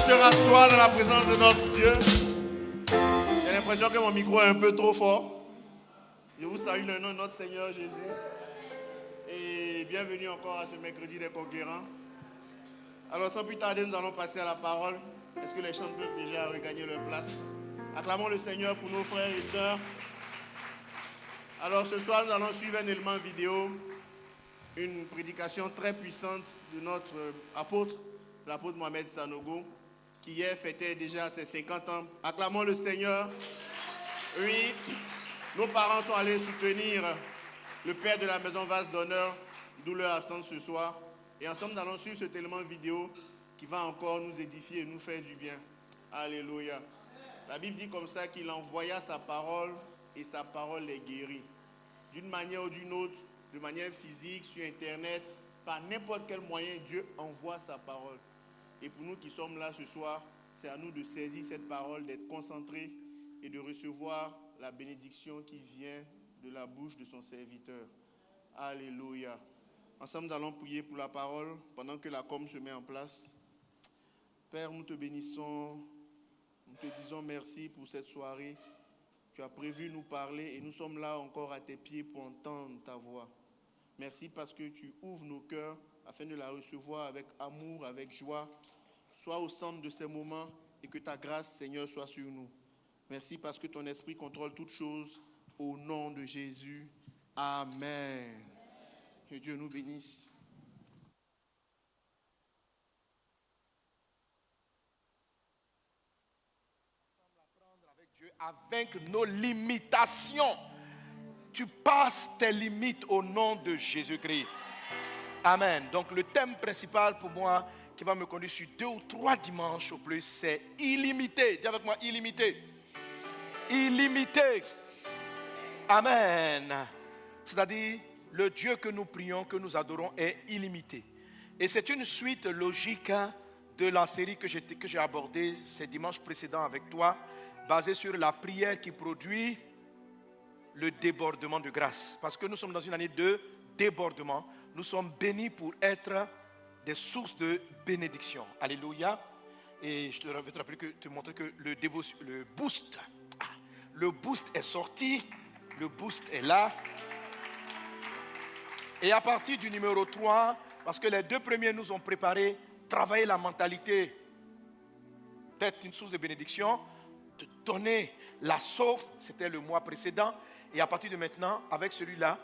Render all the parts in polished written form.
se rasseoir dans la présence de notre Dieu. J'ai l'impression que mon micro est un peu trop fort. Je vous salue dans le nom de notre Seigneur Jésus. Et bienvenue encore à ce mercredi des conquérants. Alors sans plus tarder, nous allons passer à la parole. Est-ce que les chants peuvent déjà regagner leur place? Acclamons le Seigneur pour nos frères et sœurs. Alors ce soir, nous allons suivre un élément vidéo, une prédication très puissante de notre apôtre, l'apôtre Mohamed Sanogo, qui hier fêtait déjà ses 50 ans. Acclamons le Seigneur. Oui, nos parents sont allés soutenir le père de la maison Vase d'honneur, d'où leur absence ce soir. Et ensemble, nous allons suivre cet élément vidéo qui va encore nous édifier et nous faire du bien. Alléluia. La Bible dit comme ça qu'il envoya sa parole et sa parole les guérit. D'une manière ou d'une autre, de manière physique, sur Internet, par n'importe quel moyen, Dieu envoie sa parole. Et pour nous qui sommes là ce soir, c'est à nous de saisir cette parole, d'être concentrés et de recevoir la bénédiction qui vient de la bouche de son serviteur. Alléluia. Ensemble, nous allons prier pour la parole pendant que la com se met en place. Père, nous te bénissons, nous te disons merci pour cette soirée. Tu as prévu nous parler et nous sommes là encore à tes pieds pour entendre ta voix. Merci parce que tu ouvres nos cœurs afin de la recevoir avec amour, avec joie. Sois au centre de ces moments et que ta grâce, Seigneur, soit sur nous. Merci parce que ton esprit contrôle toutes choses. Au nom de Jésus. Amen. Que Dieu nous bénisse. À vaincre nos limitations. Tu passes tes limites au nom de Jésus-Christ. Amen. Donc le thème principal pour moi qui va me conduire sur 2 ou 3 dimanches au plus, c'est illimité. Dis avec moi, illimité. Illimité. Amen. C'est-à-dire, le Dieu que nous prions, que nous adorons est illimité. Et c'est une suite logique de la série que j'ai abordée ces dimanches précédents avec toi, basée sur la prière qui produit le débordement de grâce. Parce que nous sommes dans une année de débordement. Nous sommes bénis pour être des sources de bénédiction. Alléluia. Et je vais te rappeler te montrer que le boost est sorti. Le boost est là. Et à partir du numéro 3, parce que les 2 premiers nous ont préparé, travailler la mentalité d'être une source de bénédiction, de donner l'assaut, c'était le mois précédent. Et à partir de maintenant, avec celui-là,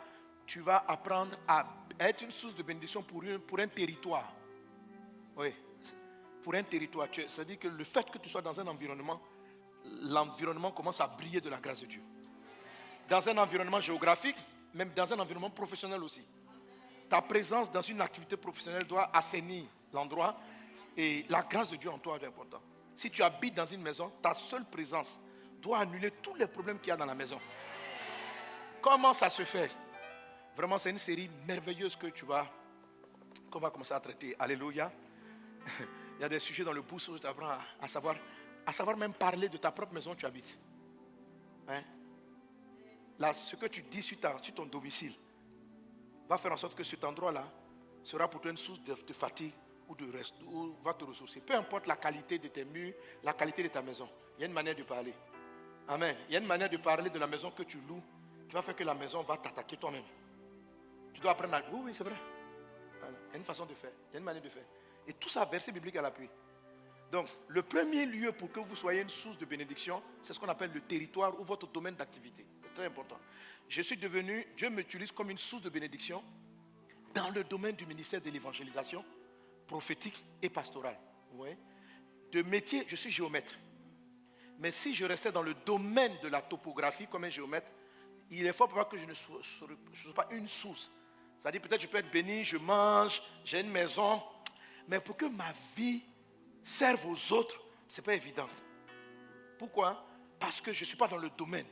tu vas apprendre à être une source de bénédiction pour un territoire. Oui, pour un territoire. C'est-à-dire que le fait que tu sois dans un environnement, l'environnement commence à briller de la grâce de Dieu. Dans un environnement géographique, même dans un environnement professionnel aussi. Ta présence dans une activité professionnelle doit assainir l'endroit et la grâce de Dieu en toi est importante. Si tu habites dans une maison, ta seule présence doit annuler tous les problèmes qu'il y a dans la maison. Comment ça se fait? Vraiment, c'est une série merveilleuse qu'on va commencer à traiter. Alléluia. Il y a des sujets dans le boost où tu apprends à savoir même parler de ta propre maison où tu habites. Hein? Là, ce que tu dis sur ton domicile va faire en sorte que cet endroit-là sera pour toi une source de fatigue ou va te ressourcer. Peu importe la qualité de tes murs, la qualité de ta maison. Il y a une manière de parler. Amen. Il y a une manière de parler de la maison que tu loues qui va faire que la maison va t'attaquer toi-même. Tu dois apprendre à... Oui, c'est vrai. Il y a une façon de faire. Il y a une manière de faire. Et tout ça, verset biblique à l'appui. Donc, le premier lieu pour que vous soyez une source de bénédiction, c'est ce qu'on appelle le territoire ou votre domaine d'activité. C'est très important. Dieu m'utilise comme une source de bénédiction dans le domaine du ministère de l'évangélisation prophétique et pastorale. Oui. De métier, je suis géomètre. Mais si je restais dans le domaine de la topographie comme un géomètre, il est fort probable que je ne sois pas une source. C'est-à-dire peut-être je peux être béni, je mange, j'ai une maison. Mais pour que ma vie serve aux autres, ce n'est pas évident. Pourquoi? Parce que je ne suis pas dans le domaine.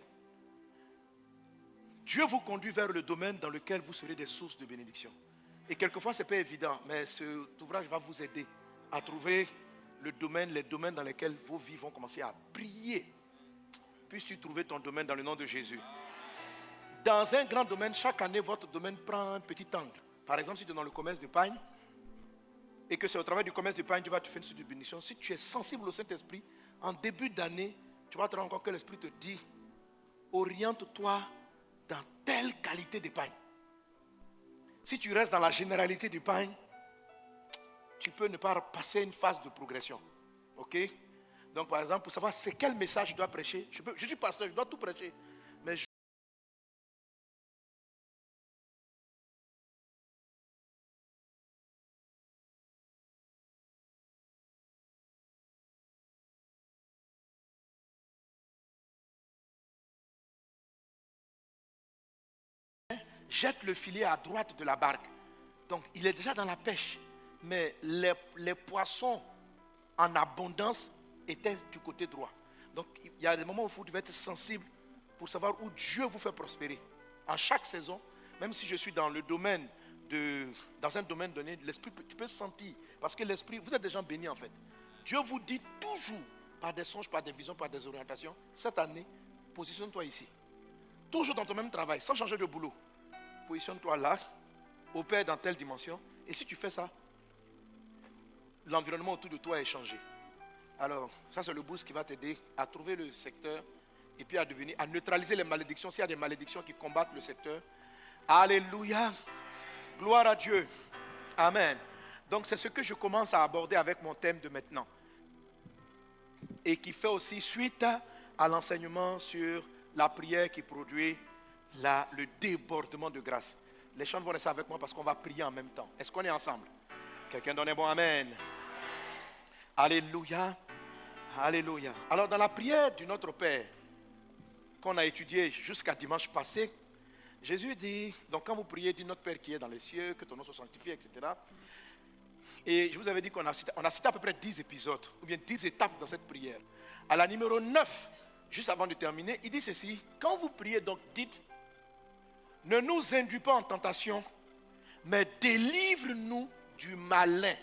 Dieu vous conduit vers le domaine dans lequel vous serez des sources de bénédiction. Et quelquefois, ce n'est pas évident, mais cet ouvrage va vous aider à trouver les domaines dans lesquels vos vies vont commencer à briller. Puisses-tu trouver ton domaine dans le nom de Jésus. Dans un grand domaine, chaque année, votre domaine prend un petit angle. Par exemple, si tu es dans le commerce de paille, et que c'est au travers du commerce du pain que tu vas te faire une suite de bénédiction, si tu es sensible au Saint-Esprit, en début d'année, tu vas te rendre compte que l'Esprit te dit, oriente-toi dans telle qualité de pain. Si tu restes dans la généralité du pain, tu peux ne pas passer une phase de progression. Ok? Donc par exemple, pour savoir c'est quel message je dois prêcher, je suis pasteur, je dois tout prêcher. Mais jette le filet à droite de la barque. Donc il est déjà dans la pêche. Mais les poissons en abondance étaient du côté droit. Donc il y a des moments où vous devez être sensible pour savoir où Dieu vous fait prospérer. En chaque saison, même si je suis dans un domaine donné, l'esprit, tu peux sentir. Parce que l'esprit, vous êtes des gens bénis en fait. Dieu vous dit toujours, par des songes, par des visions, par des orientations, cette année, positionne-toi ici. Toujours dans ton même travail, sans changer de boulot. Positionne-toi là, opère dans telle dimension. Et si tu fais ça, l'environnement autour de toi est changé. Alors, ça c'est le boost qui va t'aider à trouver le secteur et puis à neutraliser les malédictions. S'il y a des malédictions qui combattent le secteur. Alléluia. Gloire à Dieu. Amen. Donc c'est ce que je commence à aborder avec mon thème de maintenant. Et qui fait aussi suite à l'enseignement sur la prière qui produit le débordement de grâce. Les chants vont rester avec moi parce qu'on va prier en même temps. Est-ce qu'on est ensemble? Quelqu'un donne un bon amen. Alléluia. Alléluia. Alors dans la prière du Notre Père qu'on a étudiée jusqu'à dimanche passé, Jésus dit, donc quand vous priez du Notre Père qui est dans les cieux, que ton nom soit sanctifié, etc. Et je vous avais dit qu'on a cité à peu près 10 épisodes, ou bien 10 étapes dans cette prière. À la numéro 9, juste avant de terminer, il dit ceci, quand vous priez, donc dites, ne nous induis pas en tentation, mais délivre-nous du malin.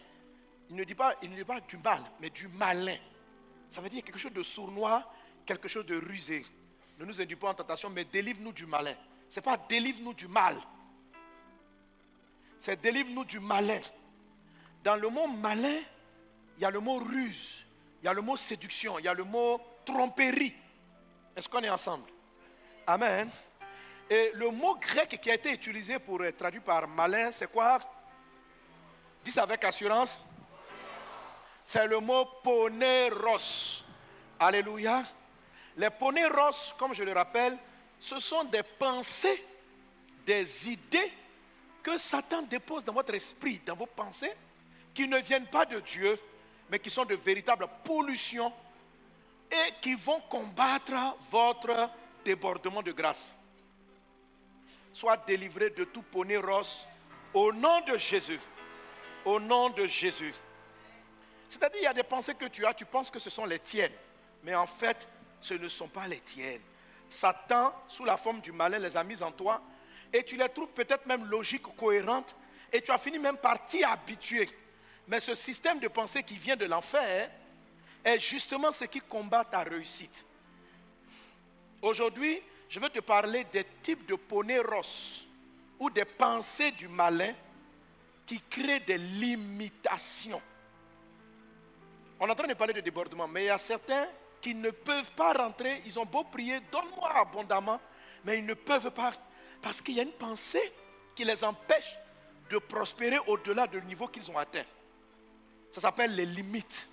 Il ne dit pas du mal, mais du malin. Ça veut dire quelque chose de sournois, quelque chose de rusé. Ne nous induis pas en tentation, mais délivre-nous du malin. Ce n'est pas délivre-nous du mal. C'est délivre-nous du malin. Dans le mot malin, il y a le mot ruse, il y a le mot séduction, il y a le mot tromperie. Est-ce qu'on est ensemble? Amen. Et le mot grec qui a été utilisé pour être traduit par malin, c'est quoi? Dis avec assurance. C'est le mot poneros. Alléluia. Les poneros, comme je le rappelle, ce sont des pensées, des idées que Satan dépose dans votre esprit, dans vos pensées, qui ne viennent pas de Dieu, mais qui sont de véritables pollutions et qui vont combattre votre débordement de grâce. Sois délivré de tout poneros au nom de Jésus. Au nom de Jésus. C'est-à-dire, il y a des pensées que tu as, tu penses que ce sont les tiennes. Mais en fait, ce ne sont pas les tiennes. Satan, sous la forme du malin, les a mises en toi. Et tu les trouves peut-être même logiques, cohérentes. Et tu as fini même par t'y habituer. Mais ce système de pensée qui vient de l'enfer est justement ce qui combat ta réussite. Aujourd'hui, je vais te parler des types de poneros ou des pensées du malin qui créent des limitations. On est en train de parler de débordement, mais il y a certains qui ne peuvent pas rentrer. Ils ont beau prier, donne-moi abondamment, mais ils ne peuvent pas parce qu'il y a une pensée qui les empêche de prospérer au-delà du niveau qu'ils ont atteint. Ça s'appelle les limites.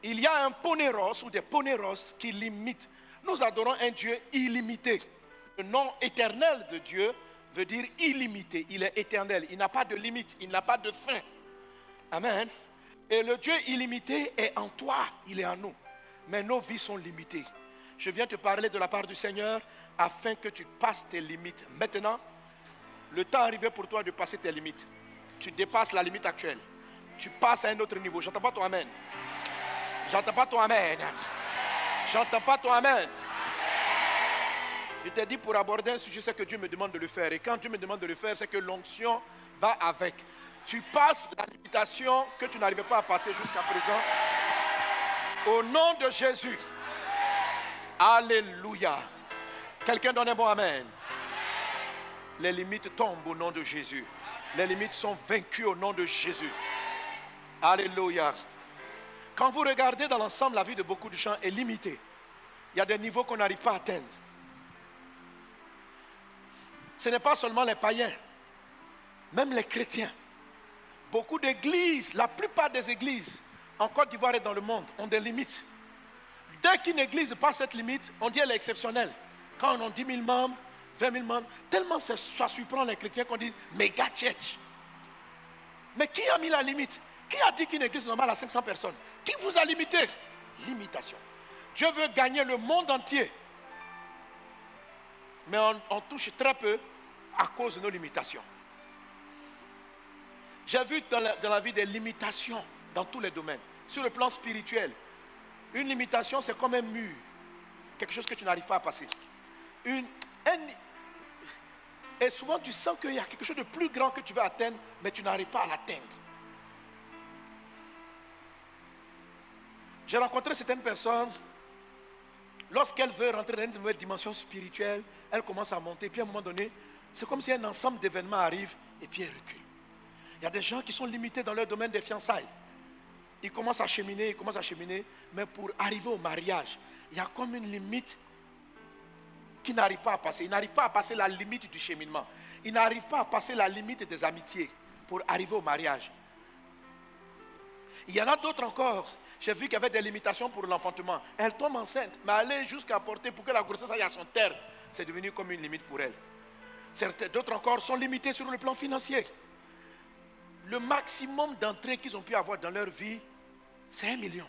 Il y a un poneros ou des poneros qui limitent. Nous adorons un Dieu illimité. Le nom éternel de Dieu veut dire illimité. Il est éternel. Il n'a pas de limite. Il n'a pas de fin. Amen. Et le Dieu illimité est en toi. Il est en nous. Mais nos vies sont limitées. Je viens te parler de la part du Seigneur afin que tu passes tes limites. Maintenant, le temps est arrivé pour toi de passer tes limites. Tu dépasses la limite actuelle. Tu passes à un autre niveau. J'entends pas ton amen. J'entends pas ton amen. J'entends pas ton amen. Je t'ai dit pour aborder un sujet, c'est que Dieu me demande de le faire. Et quand Dieu me demande de le faire, c'est que l'onction va avec. Tu passes la limitation que tu n'arrivais pas à passer jusqu'à présent. Au nom de Jésus. Alléluia. Quelqu'un donne un bon amen. Les limites tombent au nom de Jésus. Les limites sont vaincues au nom de Jésus. Alléluia. Quand vous regardez dans l'ensemble, la vie de beaucoup de gens est limitée. Il y a des niveaux qu'on n'arrive pas à atteindre. Ce n'est pas seulement les païens, même les chrétiens. Beaucoup d'églises, la plupart des églises en Côte d'Ivoire et dans le monde ont des limites. Dès qu'une église passe cette limite, on dit elle est exceptionnelle. Quand on a 10 000 membres, 20 000 membres, tellement ça surprend les chrétiens qu'on dit méga church. Mais qui a mis la limite? Qui a dit qu'une église normale a 500 personnes? Qui vous a limité? Limitation. Dieu veut gagner le monde entier. Mais on touche très peu à cause de nos limitations. J'ai vu dans la vie des limitations dans tous les domaines. Sur le plan spirituel, une limitation c'est comme un mur. Quelque chose que tu n'arrives pas à passer. Et souvent tu sens qu'il y a quelque chose de plus grand que tu veux atteindre, mais tu n'arrives pas à l'atteindre. J'ai rencontré certaines personnes, lorsqu'elles veulent rentrer dans une nouvelle dimension spirituelle, elles commencent à monter, puis à un moment donné, c'est comme si un ensemble d'événements arrive, et puis elles reculent. Il y a des gens qui sont limités dans leur domaine des fiançailles. Ils commencent à cheminer, mais pour arriver au mariage, il y a comme une limite qu'ils n'arrivent pas à passer. Ils n'arrivent pas à passer la limite du cheminement. Ils n'arrivent pas à passer la limite des amitiés pour arriver au mariage. Il y en a d'autres encore. J'ai vu qu'il y avait des limitations pour l'enfantement. Elle tombe enceinte, mais aller jusqu'à porter pour que la grossesse aille à son terme, c'est devenu comme une limite pour elle. D'autres encore sont limités sur le plan financier. Le maximum d'entrées qu'ils ont pu avoir dans leur vie, c'est 1 million.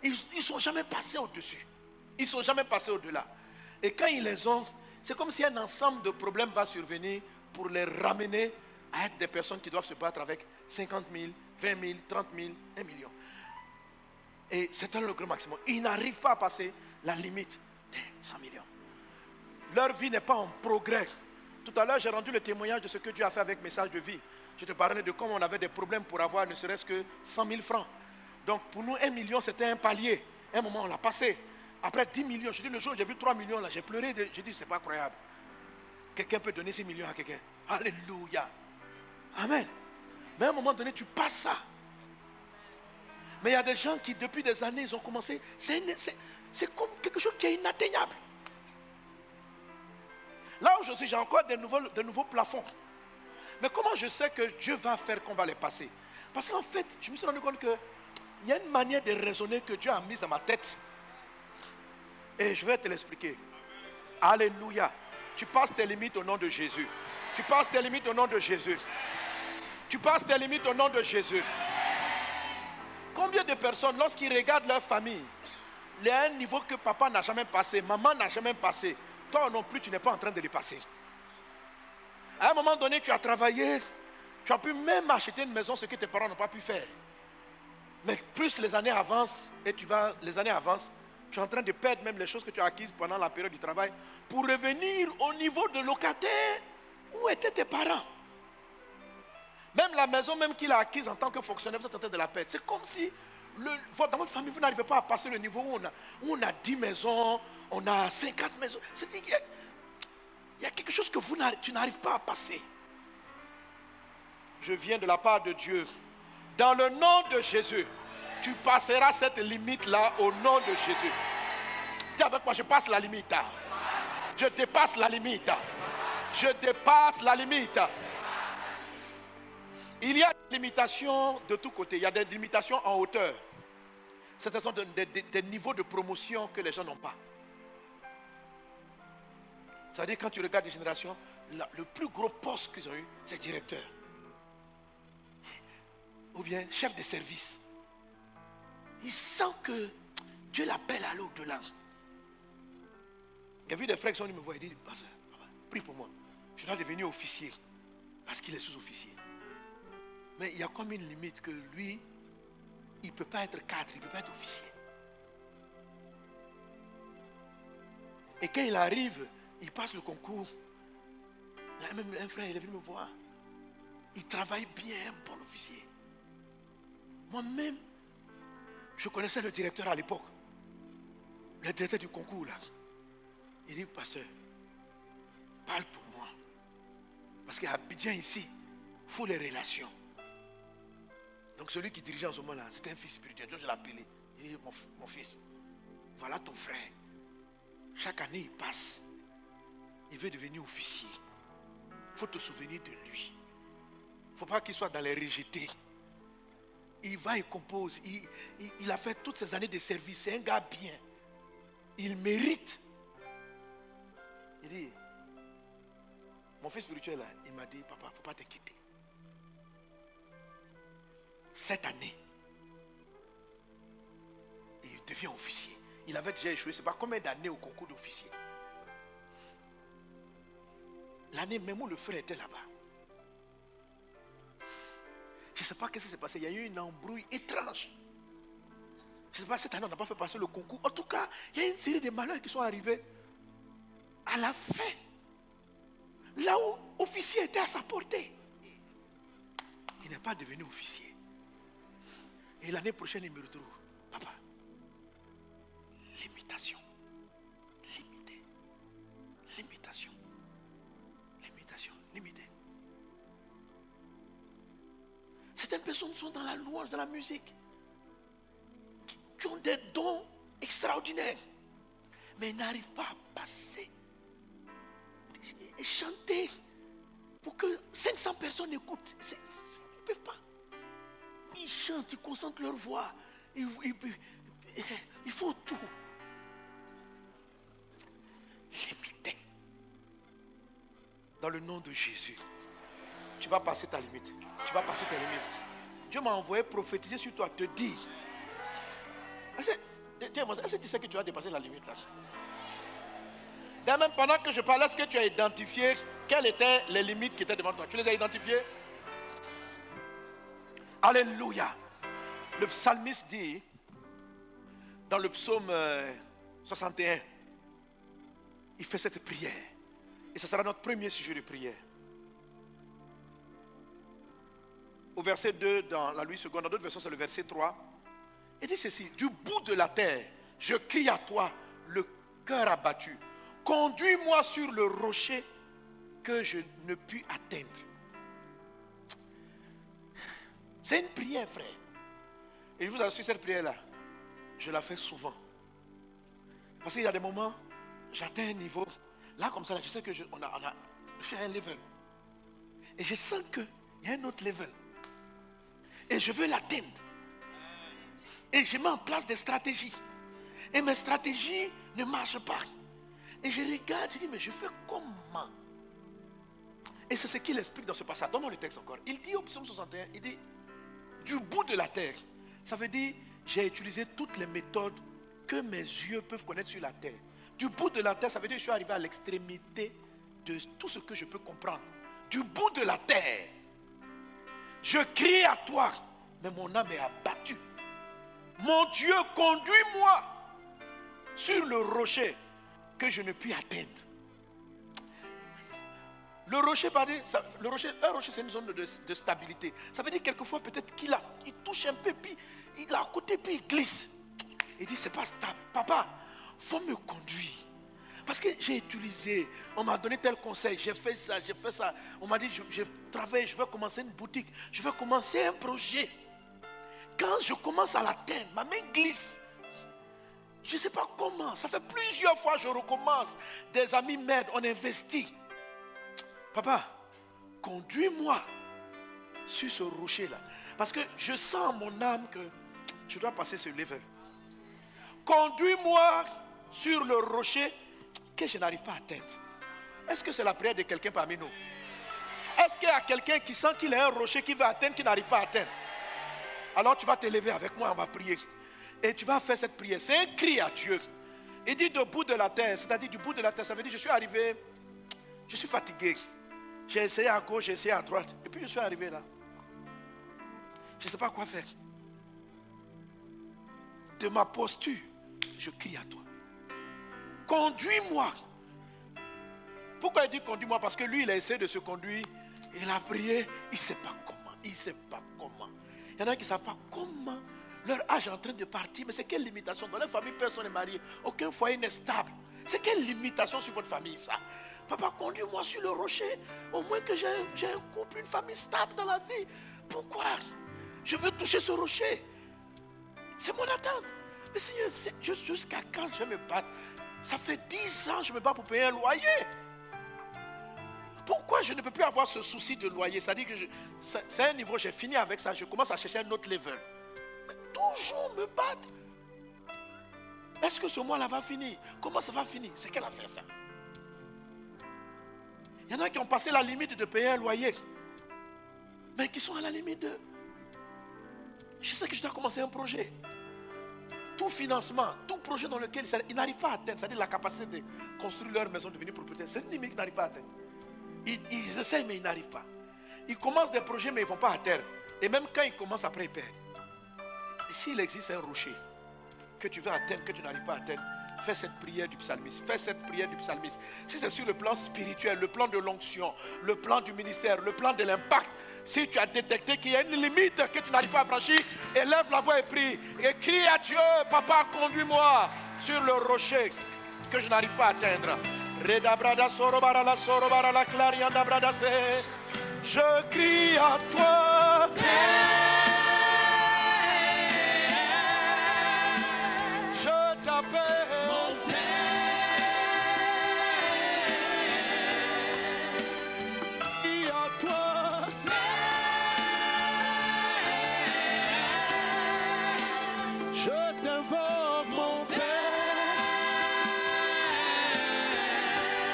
Ils ne sont jamais passés au-dessus. Ils ne sont jamais passés au-delà. Et quand ils les ont, c'est comme si un ensemble de problèmes va survenir pour les ramener à être des personnes qui doivent se battre avec 50 000, 20 000, 30 000, 1 million. Et c'est le grand maximum. Ils n'arrivent pas à passer la limite des 100 millions. Leur vie n'est pas en progrès. Tout à l'heure, j'ai rendu le témoignage de ce que Dieu a fait avec Message de Vie. Je te parlais de comment on avait des problèmes pour avoir ne serait-ce que 100 000 francs. Donc pour nous, 1 million, c'était un palier. Un moment, on l'a passé. Après 10 millions, je dis le jour où j'ai vu 3 millions, là, j'ai pleuré. J'ai dit, c'est pas croyable. Quelqu'un peut donner 6 millions à quelqu'un. Alléluia. Amen. Mais à un moment donné, tu passes ça. Mais il y a des gens qui, depuis des années, ils ont commencé. C'est comme quelque chose qui est inatteignable. Là, aujourd'hui, j'ai encore de nouveaux plafonds. Mais comment je sais que Dieu va faire qu'on va les passer? Parce qu'en fait, je me suis rendu compte qu'il y a une manière de raisonner que Dieu a mise dans ma tête. Et je vais te l'expliquer. Alléluia. Tu passes tes limites au nom de Jésus. Tu passes tes limites au nom de Jésus. Tu passes tes limites au nom de Jésus. Combien de personnes, lorsqu'ils regardent leur famille, il y a un niveau que papa n'a jamais passé, maman n'a jamais passé, toi non plus, tu n'es pas en train de les passer. À un moment donné, tu as travaillé, tu as pu même acheter une maison, ce que tes parents n'ont pas pu faire. Mais plus les années avancent, tu es en train de perdre même les choses que tu as acquises pendant la période du travail pour revenir au niveau de locataire où étaient tes parents. Même la maison même qu'il a acquise en tant que fonctionnaire, vous êtes en train de la perdre. C'est comme si, dans votre famille, vous n'arrivez pas à passer le niveau où on a 10 maisons, on a 50 maisons. C'est-à-dire qu'il y a quelque chose que tu n'arrives pas à passer. Je viens de la part de Dieu. Dans le nom de Jésus, tu passeras cette limite-là au nom de Jésus. Dis avec moi, je passe la limite. Je dépasse la limite. Je dépasse la limite. Il y a des limitations de tous côtés. Il y a des limitations en hauteur. Ce sont des niveaux de promotion que les gens n'ont pas. C'est-à-dire quand tu regardes les générations, le plus gros poste qu'ils ont eu, c'est directeur. Ou bien chef de service. Il sent que Dieu l'appelle à l'au-delà. Il y a vu des frères qui sont venus me voir et disent, papa, prie pour moi. Je dois devenir officier. Parce qu'il est sous-officier. Mais il y a comme une limite que lui, il ne peut pas être cadre, il ne peut pas être officier. Et quand il arrive, il passe le concours. Il y a même un frère, il est venu me voir. Il travaille bien, un bon officier. Moi-même, je connaissais le directeur à l'époque. Le directeur du concours, là. Il dit, pasteur, parle pour moi. Parce qu'à Abidjan ici, Il faut les relations. Donc celui qui dirigeait en ce moment-là, c'était un fils spirituel. Donc je l'appelais. Il dit, mon fils, voilà ton frère. Chaque année il passe. Il veut devenir officier. Il faut te souvenir de lui. Il ne faut pas qu'il soit dans les rejetés. Il va, il compose. Il a fait toutes ces années de service. C'est un gars bien. Il mérite. Il dit, mon fils spirituel, là, il m'a dit, papa, il ne faut pas t'inquiéter. Cette année, il devient officier. Il avait déjà échoué, je ne sais pas combien d'années au concours d'officier. L'année même où le frère était là-bas. Je ne sais pas ce qui s'est passé. Il y a eu une embrouille étrange. Je ne sais pas, cette année on n'a pas fait passer le concours. En tout cas, il y a une série de malheurs qui sont arrivés. À la fin, là où officier était à sa portée, il n'est pas devenu officier. Et l'année prochaine, il me retrouve. Papa, limitation. Limité. Limitation. Limitation. Limité. Certaines personnes sont dans la louange, dans la musique, qui ont des dons extraordinaires, mais ils n'arrivent pas à passer et chanter pour que 500 personnes écoutent. Ils ne peuvent pas. Ils chantent, ils concentrent leur voix. Il faut tout. Limité. Dans le nom de Jésus, tu vas passer ta limite. Tu vas passer tes limites. Dieu m'a envoyé prophétiser sur toi, te dire. Est-ce que tu sais que tu as dépassé la limite là? D'ailleurs, même pendant que je parlais, est-ce que tu as identifié quelles étaient les limites qui étaient devant toi? Tu les as identifiées? Alléluia. Le psalmiste dit, dans le psaume 61, il fait cette prière. Et ce sera notre premier sujet de prière. Au verset 2, dans la Louis II, dans d'autres versions, c'est le verset 3. Il dit ceci: du bout de la terre, je crie à toi, le cœur abattu. Conduis-moi sur le rocher que je ne puis atteindre. C'est une prière, frère. Et je vous assure, cette prière-là, je la fais souvent. Parce qu'il y a des moments, j'atteins un niveau. Là, comme ça, là, je sais que je suis à un level. Et je sens qu'il y a un autre level. Et je veux l'atteindre. Et je mets en place des stratégies. Et mes stratégies ne marchent pas. Et je regarde, je dis, mais je fais comment? Et c'est ce qu'il explique dans ce passage. Donne-moi le texte encore. Il dit au psaume 61, il dit, du bout de la terre. Ça veut dire, j'ai utilisé toutes les méthodes que mes yeux peuvent connaître sur la terre. Du bout de la terre, ça veut dire que je suis arrivé à l'extrémité de tout ce que je peux comprendre. Du bout de la terre, je crie à toi, mais mon âme est abattue. Mon Dieu, conduis-moi sur le rocher que je ne puis atteindre. Le rocher, un rocher, c'est une zone de stabilité. Ça veut dire quelquefois peut-être il touche un peu, puis il est à côté, puis il glisse. Il dit, c'est pas stable. Papa, il faut me conduire. Parce que j'ai utilisé, on m'a donné tel conseil, j'ai fait ça. On m'a dit, je travaille, je vais commencer une boutique, je vais commencer un projet. Quand je commence à l'atteindre, ma main glisse. Je ne sais pas comment, ça fait plusieurs fois que je recommence. Des amis m'aident, on investit. Papa, conduis-moi sur ce rocher-là. Parce que je sens en mon âme que je dois passer ce level. Conduis-moi sur le rocher que je n'arrive pas à atteindre. Est-ce que c'est la prière de quelqu'un parmi nous? Est-ce qu'il y a quelqu'un qui sent qu'il a un rocher qu'il veut atteindre, qu'il n'arrive pas à atteindre? Alors tu vas te lever avec moi, on va prier. Et tu vas faire cette prière. C'est un cri à Dieu. Il dit du bout de la terre, c'est-à-dire du bout de la terre, ça veut dire je suis arrivé, je suis fatigué. J'ai essayé à gauche, j'ai essayé à droite. Et puis je suis arrivé là. Je ne sais pas quoi faire. De ma posture, je crie à toi. Conduis-moi. Pourquoi il dit conduis-moi? Parce que lui, il a essayé de se conduire. Il a prié. Il ne sait pas comment. Il ne sait pas comment. Il y en a qui ne savent pas comment. Leur âge est en train de partir. Mais c'est quelle limitation? Dans leur famille, personne n'est marié. Aucun foyer n'est stable. C'est quelle limitation sur votre famille, ça? Papa, conduis-moi sur le rocher. Au moins que j'ai un couple, une famille stable dans la vie. Pourquoi? Je veux toucher ce rocher. C'est mon attente. Mais Seigneur, jusqu'à quand je vais me battre? Ça fait 10 ans que je me bats pour payer un loyer. Pourquoi je ne peux plus avoir ce souci de loyer? C'est-à-dire que c'est un niveau, j'ai fini avec ça, je commence à chercher un autre level. Mais toujours me battre. Est-ce que ce mois-là va finir? Comment ça va finir? C'est quelle affaire ça? Il y en a qui ont passé la limite de payer un loyer. Mais qui sont à la limite de... Je sais que je dois commencer un projet. Tout financement, tout projet dans lequel ils n'arrivent pas à atteindre, c'est-à-dire la capacité de construire leur maison, de devenir propriétaire, c'est une limite qu'ils n'arrivent pas à atteindre. Ils essayent mais ils n'arrivent pas. Ils commencent des projets mais ils ne vont pas à terme. Et même quand ils commencent, après ils perdent. Et s'il existe un rocher que tu veux atteindre, que tu n'arrives pas à atteindre, fais cette prière du psalmiste. Fais cette prière du psalmiste. Si c'est sur le plan spirituel, le plan de l'onction, le plan du ministère, le plan de l'impact, si tu as détecté qu'il y a une limite que tu n'arrives pas à franchir, élève la voix et prie. Et crie à Dieu, papa, conduis-moi sur le rocher que je n'arrive pas à atteindre. Je crie à toi. Je t'appelle. Crie à toi. Je t'invoque, mon Père.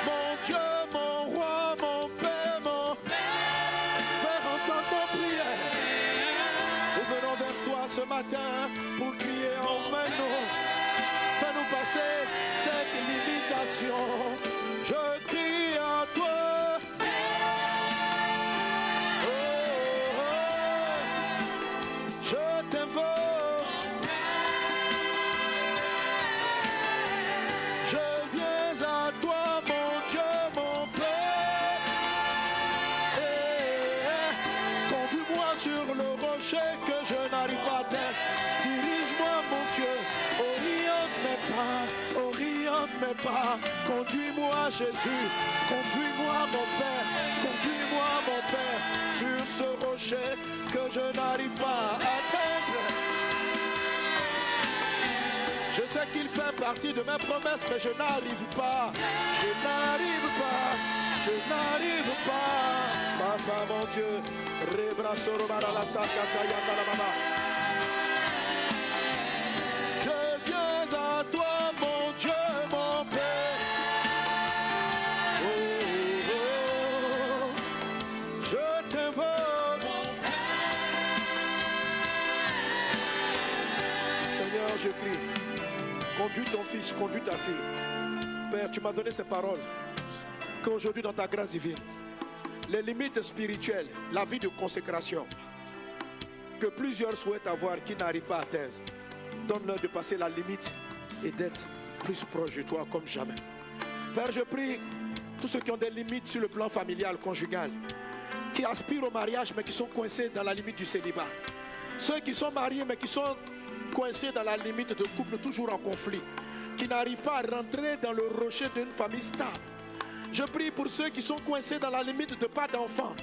Mon Dieu, mon roi, mon Père, mon Père, entends nos prières. Nous venons vers toi ce matin pour crier en nous. Fais-nous passer cette limitation. Je crie à toi. Je t'invoque. Je viens à toi, mon Dieu, mon Père. Conduis-moi sur le rocher que je n'arrive pas à atteindre. Dirige-moi, mon Dieu, oriente mes pas. Conduis-moi, Jésus. Conduis-moi, mon Père. Conduis-moi, mon Père, sur ce rocher que je n'arrive pas à atteindre. Je sais qu'il fait partie de mes promesses, mais je n'arrive pas. Je n'arrive pas. Je n'arrive pas. Papa, mon Dieu. Je viens à toi, mon Dieu, mon Père. Oh, oh, je t'invoque. Seigneur, je prie. Conduis ton fils, conduis ta fille. Père, tu m'as donné ces paroles. Qu'aujourd'hui, dans ta grâce divine, les limites spirituelles, la vie de consécration, que plusieurs souhaitent avoir, qui n'arrivent pas à atteindre, donne-leur de passer la limite et d'être plus proche de toi comme jamais. Père, je prie tous ceux qui ont des limites sur le plan familial, conjugal, qui aspirent au mariage mais qui sont coincés dans la limite du célibat. Ceux qui sont mariés mais qui sont coincés dans la limite de couple toujours en conflit, qui n'arrivent pas à rentrer dans le rocher d'une famille stable. Je prie pour ceux qui sont coincés dans la limite de pas d'enfants.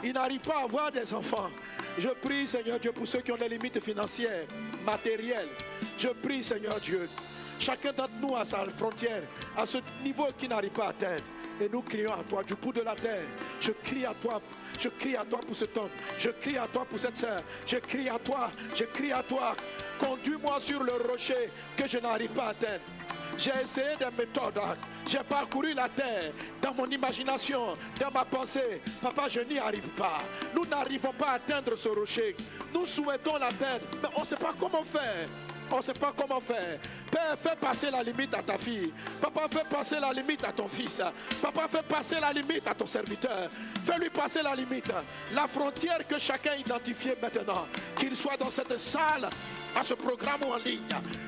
Ils n'arrivent pas à avoir des enfants. Je prie, Seigneur Dieu, pour ceux qui ont des limites financières, matérielles. Je prie, Seigneur Dieu, chacun d'entre nous à sa frontière, à ce niveau qui n'arrive pas à atteindre. Et nous crions à toi du bout de la terre. Je crie à toi. Je crie à toi pour cet homme. Je crie à toi pour cette sœur. Je crie à toi. Je crie à toi. Conduis-moi sur le rocher que je n'arrive pas à atteindre. J'ai essayé des méthodes. J'ai parcouru la terre dans mon imagination, dans ma pensée. Papa, je n'y arrive pas. Nous n'arrivons pas à atteindre ce rocher. Nous souhaitons l'atteindre, mais on ne sait pas comment faire. On ne sait pas comment faire. Père, fais passer la limite à ta fille. Papa, fais passer la limite à ton fils. Papa, fais passer la limite à ton serviteur. Fais-lui passer la limite. La frontière que chacun identifie maintenant. Qu'il soit dans cette salle, à ce programme ou en ligne.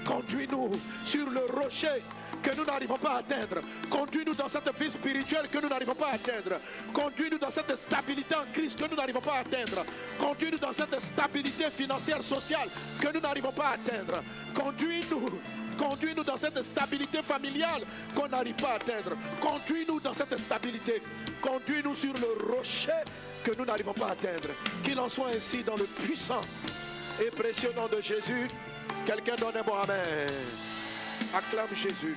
Conduis-nous sur le rocher que nous n'arrivons pas à atteindre. Conduis-nous dans cette vie spirituelle que nous n'arrivons pas à atteindre. Conduis-nous dans cette stabilité en Christ que nous n'arrivons pas à atteindre. Conduis-nous dans cette stabilité financière, sociale que nous n'arrivons pas à atteindre. Conduis-nous Conduis-nous dans cette stabilité familiale qu'on n'arrive pas à atteindre. Conduis-nous dans cette stabilité. Conduis-nous sur le rocher que nous n'arrivons pas à atteindre. Qu'il en soit ainsi dans le puissant et précieux nom de Jésus. Quelqu'un donne un bon amen. Acclame Jésus.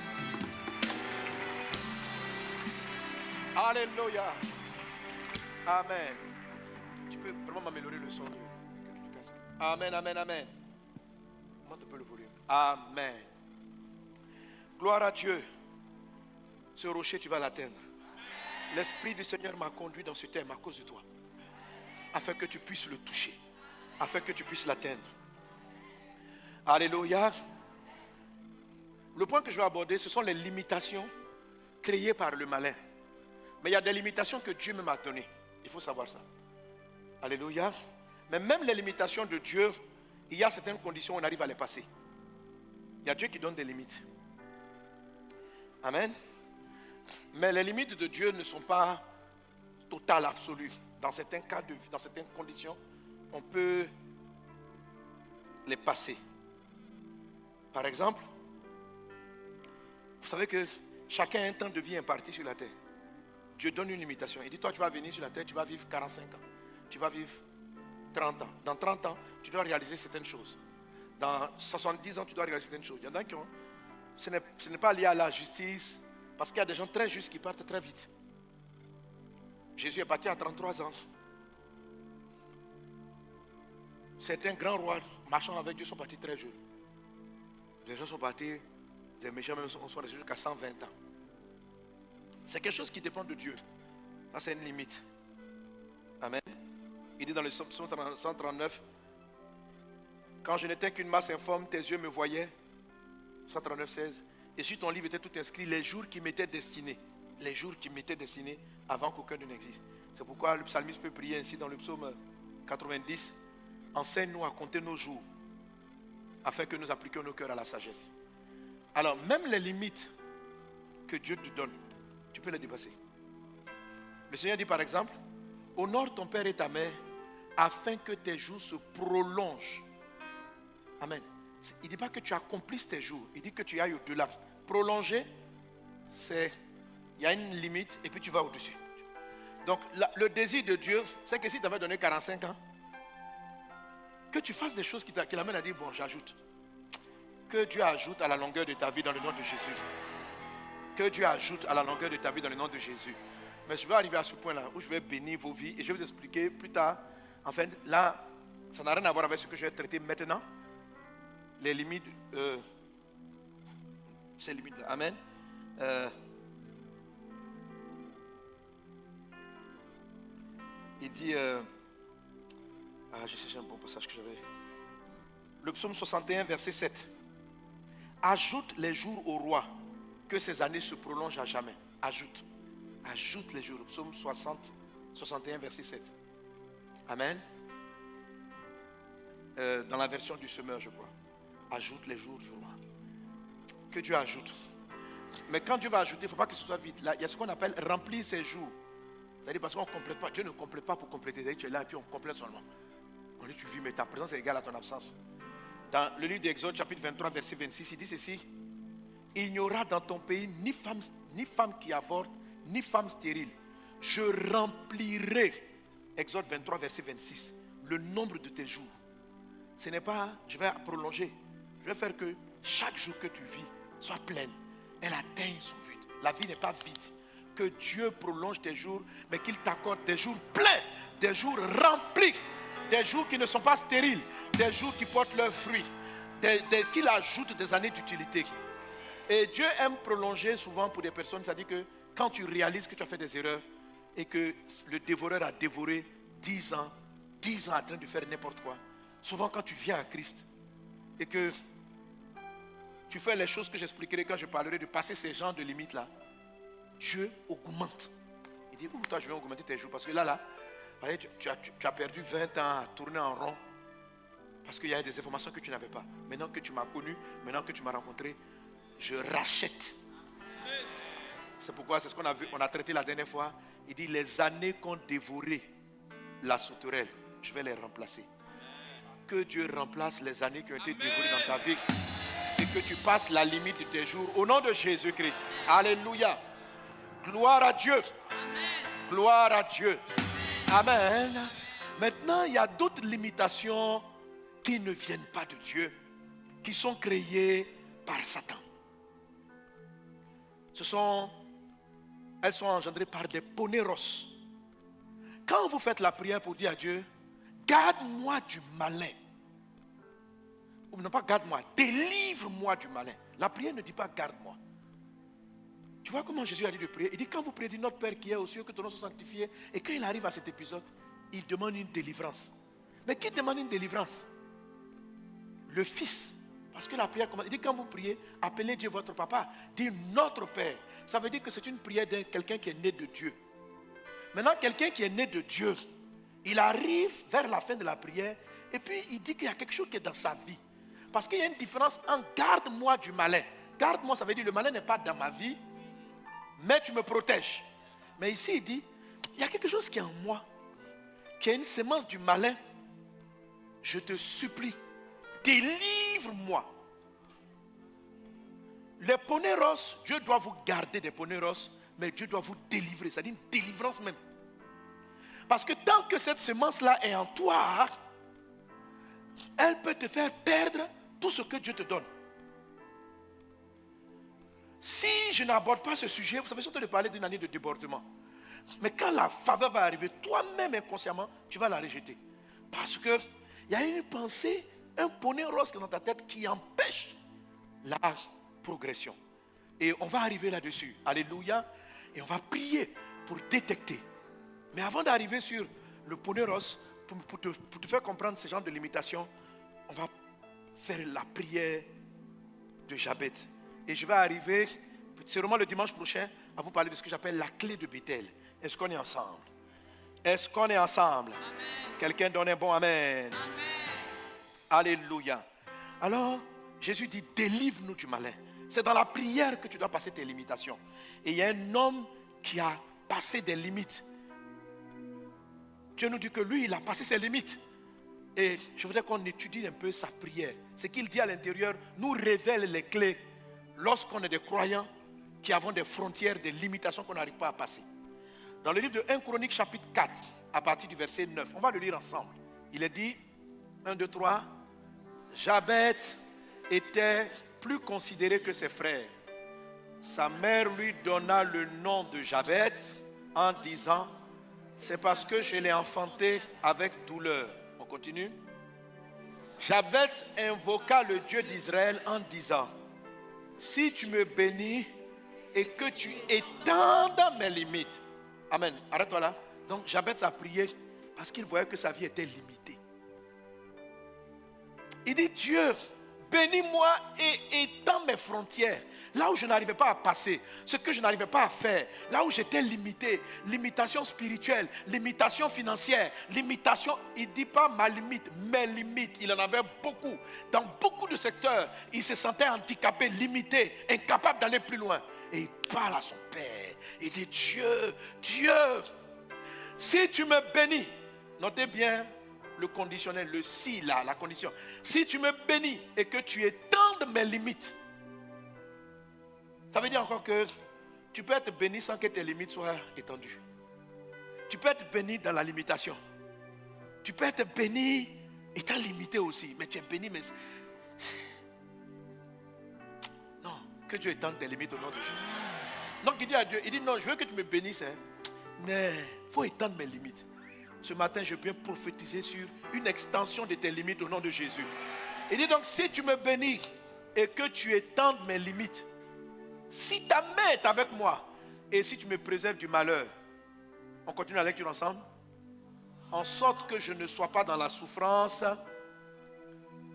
Alléluia. Amen. Tu peux vraiment m'améliorer le son du casque. Amen, amen, amen. Monte un peu le volume. Amen. Gloire à Dieu. Ce rocher, tu vas l'atteindre. L'Esprit du Seigneur m'a conduit dans ce thème à cause de toi. Afin que tu puisses le toucher. Afin que tu puisses l'atteindre. Alléluia. Le point que je vais aborder, ce sont les limitations créées par le malin. Mais il y a des limitations que Dieu m'a données. Il faut savoir ça. Alléluia. Mais même les limitations de Dieu, il y a certaines conditions où on arrive à les passer. Il y a Dieu qui donne des limites. Amen. Mais les limites de Dieu ne sont pas totales, absolues. Dans certains cas, dans certaines conditions, on peut les passer. Par exemple, vous savez que chacun a un temps de vie imparti sur la terre. Dieu donne une limitation. Il dit, toi, tu vas venir sur la terre, tu vas vivre 45 ans. Tu vas vivre 30 ans. Dans 30 ans, tu dois réaliser certaines choses. Dans 70 ans, tu dois réaliser certaines choses. Il y en a qui ont... Ce n'est pas lié à la justice, parce qu'il y a des gens très justes qui partent très vite. Jésus est parti à 33 ans. Certains grands rois marchant avec Dieu sont partis très jeunes. Les gens sont partis, des méchants même sont restés jusqu'à 120 ans. C'est quelque chose qui dépend de Dieu. Ça, c'est une limite. Amen. Il dit dans le psaume 139, quand je n'étais qu'une masse informe, tes yeux me voyaient. 139, 16. Et sur ton livre était tout inscrit les jours qui m'étaient destinés. Les jours qui m'étaient destinés avant qu'aucun d'eux n'existe. C'est pourquoi le psalmiste peut prier ainsi dans le psaume 90. Enseigne-nous à compter nos jours, afin que nous appliquions nos cœurs à la sagesse. Alors, même les limites que Dieu te donne, tu peux les dépasser. Le Seigneur dit par exemple, honore ton père et ta mère, afin que tes jours se prolongent. Amen. Il ne dit pas que tu accomplisses tes jours, il dit que tu ailles au-delà. Prolonger, c'est, il y a une limite et puis tu vas au-dessus. Donc, le désir de Dieu, c'est que si tu avais donné 45 ans, que tu fasses des choses qui l'amènent à dire, bon, j'ajoute. Que Dieu ajoute à la longueur de ta vie dans le nom de Jésus. Que Dieu ajoute à la longueur de ta vie dans le nom de Jésus. Mais je vais arriver à ce point-là où je vais bénir vos vies et je vais vous expliquer plus tard. Enfin, là, ça n'a rien à voir avec ce que je vais traiter maintenant. Les limites, ces limites-là. Amen. Il dit, je sais, j'ai un bon passage que j'avais. Le psaume 61, verset 7. Ajoute les jours au roi, que ses années se prolongent à jamais. Ajoute. Ajoute les jours. Psaume 61, verset 7. Amen. Dans la version du semeur, je crois. Ajoute les jours du roi. Que Dieu ajoute. Mais quand Dieu va ajouter, il ne faut pas que ce soit vite. Là, il y a ce qu'on appelle remplir ses jours. C'est-à-dire parce qu'on ne complète pas. Dieu ne complète pas pour compléter. C'est-à-dire que tu es là et puis on complète seulement. On dit tu vis, mais ta présence est égale à ton absence. Dans le livre d'Exode, chapitre 23, verset 26, il dit ceci. Il n'y aura dans ton pays ni femme qui avorte, ni femme stérile. Je remplirai, Exode 23, verset 26, le nombre de tes jours. Ce n'est pas, je vais prolonger. Je vais faire que chaque jour que tu vis soit pleine. Elle atteigne son but. La vie n'est pas vide. Que Dieu prolonge tes jours, mais qu'il t'accorde des jours pleins, des jours remplis, des jours qui ne sont pas stériles, des jours qui portent leurs fruits, qu'il ajoute des années d'utilité. Et Dieu aime prolonger souvent pour des personnes, c'est-à-dire que quand tu réalises que tu as fait des erreurs et que le dévoreur a dévoré 10 ans en train de faire n'importe quoi, souvent quand tu viens à Christ et que tu fais les choses que j'expliquerai quand je parlerai de passer ces genres de limites-là, Dieu augmente. Il dit, toi je vais augmenter tes jours parce que là, tu as perdu 20 ans à tourner en rond parce qu'il y a des informations que tu n'avais pas. Maintenant que tu m'as connu, maintenant que tu m'as rencontré, je rachète. C'est pourquoi c'est ce qu'on a traité la dernière fois. Il dit les années qu'ont dévoré la sauterelle, je vais les remplacer. Que Dieu remplace les années qui ont été dévorées dans ta vie et que tu passes la limite de tes jours. Au nom de Jésus-Christ. Alléluia. Gloire à Dieu. Gloire à Dieu. Amen. Maintenant, il y a d'autres limitations qui ne viennent pas de Dieu, qui sont créées par Satan. Elles sont engendrées par des poneros. Quand vous faites la prière pour dire à Dieu, garde-moi du malin. Ou non pas garde-moi, délivre-moi du malin. La prière ne dit pas garde-moi. Tu vois comment Jésus a dit de prier? Il dit quand vous priez, notre Père qui est aux cieux, que ton nom soit sanctifié. Et quand il arrive à cet épisode, il demande une délivrance. Mais qui demande une délivrance? Le Fils. Parce que la prière commence. Il dit quand vous priez, appelez Dieu votre papa. Dit notre Père. Ça veut dire que c'est une prière de quelqu'un qui est né de Dieu. Maintenant, quelqu'un qui est né de Dieu, il arrive vers la fin de la prière et puis il dit qu'il y a quelque chose qui est dans sa vie. Parce qu'il y a une différence entre garde-moi du malin. Garde-moi, ça veut dire le malin n'est pas dans ma vie, mais tu me protèges. Mais ici, il dit, il y a quelque chose qui est en moi, qui est une sémence du malin. Je te supplie, délivre-moi. Les poneros, Dieu doit vous garder des poneros, mais Dieu doit vous délivrer. C'est-à-dire une délivrance même. Parce que tant que cette semence-là est en toi, elle peut te faire perdre tout ce que Dieu te donne. Si je n'aborde pas ce sujet, vous savez, je suis en train de parler d'une année de débordement. Mais quand la faveur va arriver, toi-même inconsciemment, tu vas la rejeter. Parce qu'il y a une pensée, un poney rose dans ta tête qui empêche la progression. Et on va arriver là-dessus. Alléluia. Et on va prier pour détecter. Mais avant d'arriver sur le poney rose, pour te faire comprendre ce genre de limitation, on va faire la prière de Jabez. Et je vais arriver, sûrement le dimanche prochain, à vous parler de ce que j'appelle la clé de Bethel. Est-ce qu'on est ensemble? Est-ce qu'on est ensemble? Amen. Quelqu'un donne un bon amen. Amen. Alléluia. Alors, Jésus dit, délivre-nous du malin. C'est dans la prière que tu dois passer tes limitations. Et il y a un homme qui a passé des limites. Dieu nous dit que lui, il a passé ses limites. Et je voudrais qu'on étudie un peu sa prière. Ce qu'il dit à l'intérieur nous révèle les clés lorsqu'on est des croyants qui avons des frontières, des limitations qu'on n'arrive pas à passer. Dans le livre de 1 Chronique chapitre 4, à partir du verset 9, on va le lire ensemble. Il est dit, 1, 2, 3, Jabez était plus considéré que ses frères. Sa mère lui donna le nom de Jabez en disant, c'est parce que je l'ai enfanté avec douleur. On continue. Jabez invoqua le Dieu d'Israël en disant, si tu me bénis et que tu étendes mes limites. Amen. Arrête-toi là. Donc Jabez a prié parce qu'il voyait que sa vie était limitée. Il dit, Dieu, bénis-moi et étends mes frontières. Là où je n'arrivais pas à passer, ce que je n'arrivais pas à faire, là où j'étais limité, limitation spirituelle, limitation financière, limitation, il ne dit pas ma limite, mes limites, il en avait beaucoup. Dans beaucoup de secteurs, il se sentait handicapé, limité, incapable d'aller plus loin. Et il parle à son Père, il dit Dieu, si tu me bénis, notez bien le conditionnel, le si là, la condition. Si tu me bénis et que tu étendes mes limites, ça veut dire encore que tu peux être béni sans que tes limites soient étendues. Tu peux être béni dans la limitation. Tu peux être béni étant limité aussi, mais tu es béni, mais... Non, que Dieu étende tes limites au nom de Jésus. Donc il dit à Dieu, il dit non, je veux que tu me bénisses, mais il faut étendre mes limites. Ce matin, je viens prophétiser sur une extension de tes limites au nom de Jésus. Il dit donc, si tu me bénis et que tu étendes mes limites, si ta main est avec moi et si tu me préserves du malheur, on continue la lecture ensemble, en sorte que je ne sois pas dans la souffrance.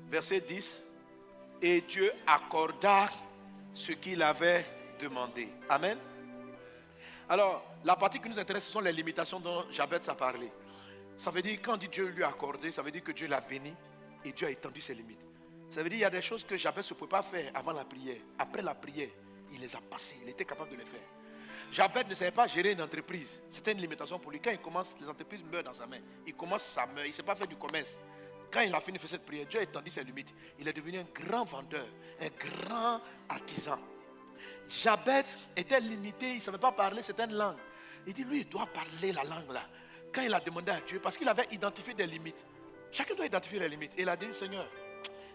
Verset 10, et Dieu accorda ce qu'il avait demandé. Amen. Alors, la partie qui nous intéresse, ce sont les limitations dont Jabez a parlé. Ça veut dire, quand dit Dieu lui a accordé, ça veut dire que Dieu l'a béni et Dieu a étendu ses limites. Ça veut dire qu'il y a des choses que Jabez ne pouvait pas faire avant la prière. Après la prière, il les a passées. Il était capable de les faire. Jabez ne savait pas gérer une entreprise. C'était une limitation pour lui. Quand il commence, les entreprises meurent dans sa main. Il commence, ça meurt. Il ne sait pas faire du commerce. Quand il a fini de faire cette prière, Dieu a étendu ses limites. Il est devenu un grand vendeur, un grand artisan. Jabez était limité, il ne savait pas parler certaines langues. Il dit, lui, il doit parler la langue là. Quand il a demandé à Dieu, parce qu'il avait identifié des limites. Chacun doit identifier les limites. Et il a dit, Seigneur,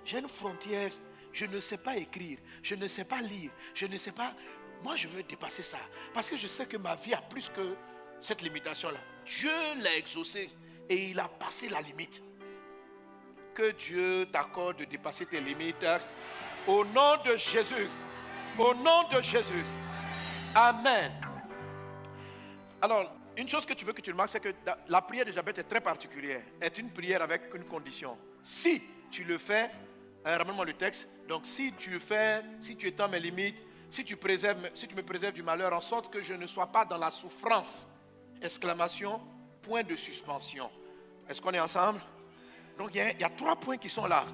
j'ai une frontière, je ne sais pas écrire, je ne sais pas lire, je ne sais pas. Moi, je veux dépasser ça. Parce que je sais que ma vie a plus que cette limitation-là. Dieu l'a exaucé et il a passé la limite. Que Dieu t'accorde de dépasser tes limites. Au nom de Jésus. Au nom de Jésus. Amen. Alors, une chose que tu veux que tu remarques, c'est que la prière de Jabez est très particulière. C'est une prière avec une condition. Si tu le fais, ramène-moi le texte. Donc, si tu le fais, si tu étends mes limites, si tu me préserves du malheur, en sorte que je ne sois pas dans la souffrance. Exclamation, point de suspension. Est-ce qu'on est ensemble? Donc, il y a 3 points qui sont là.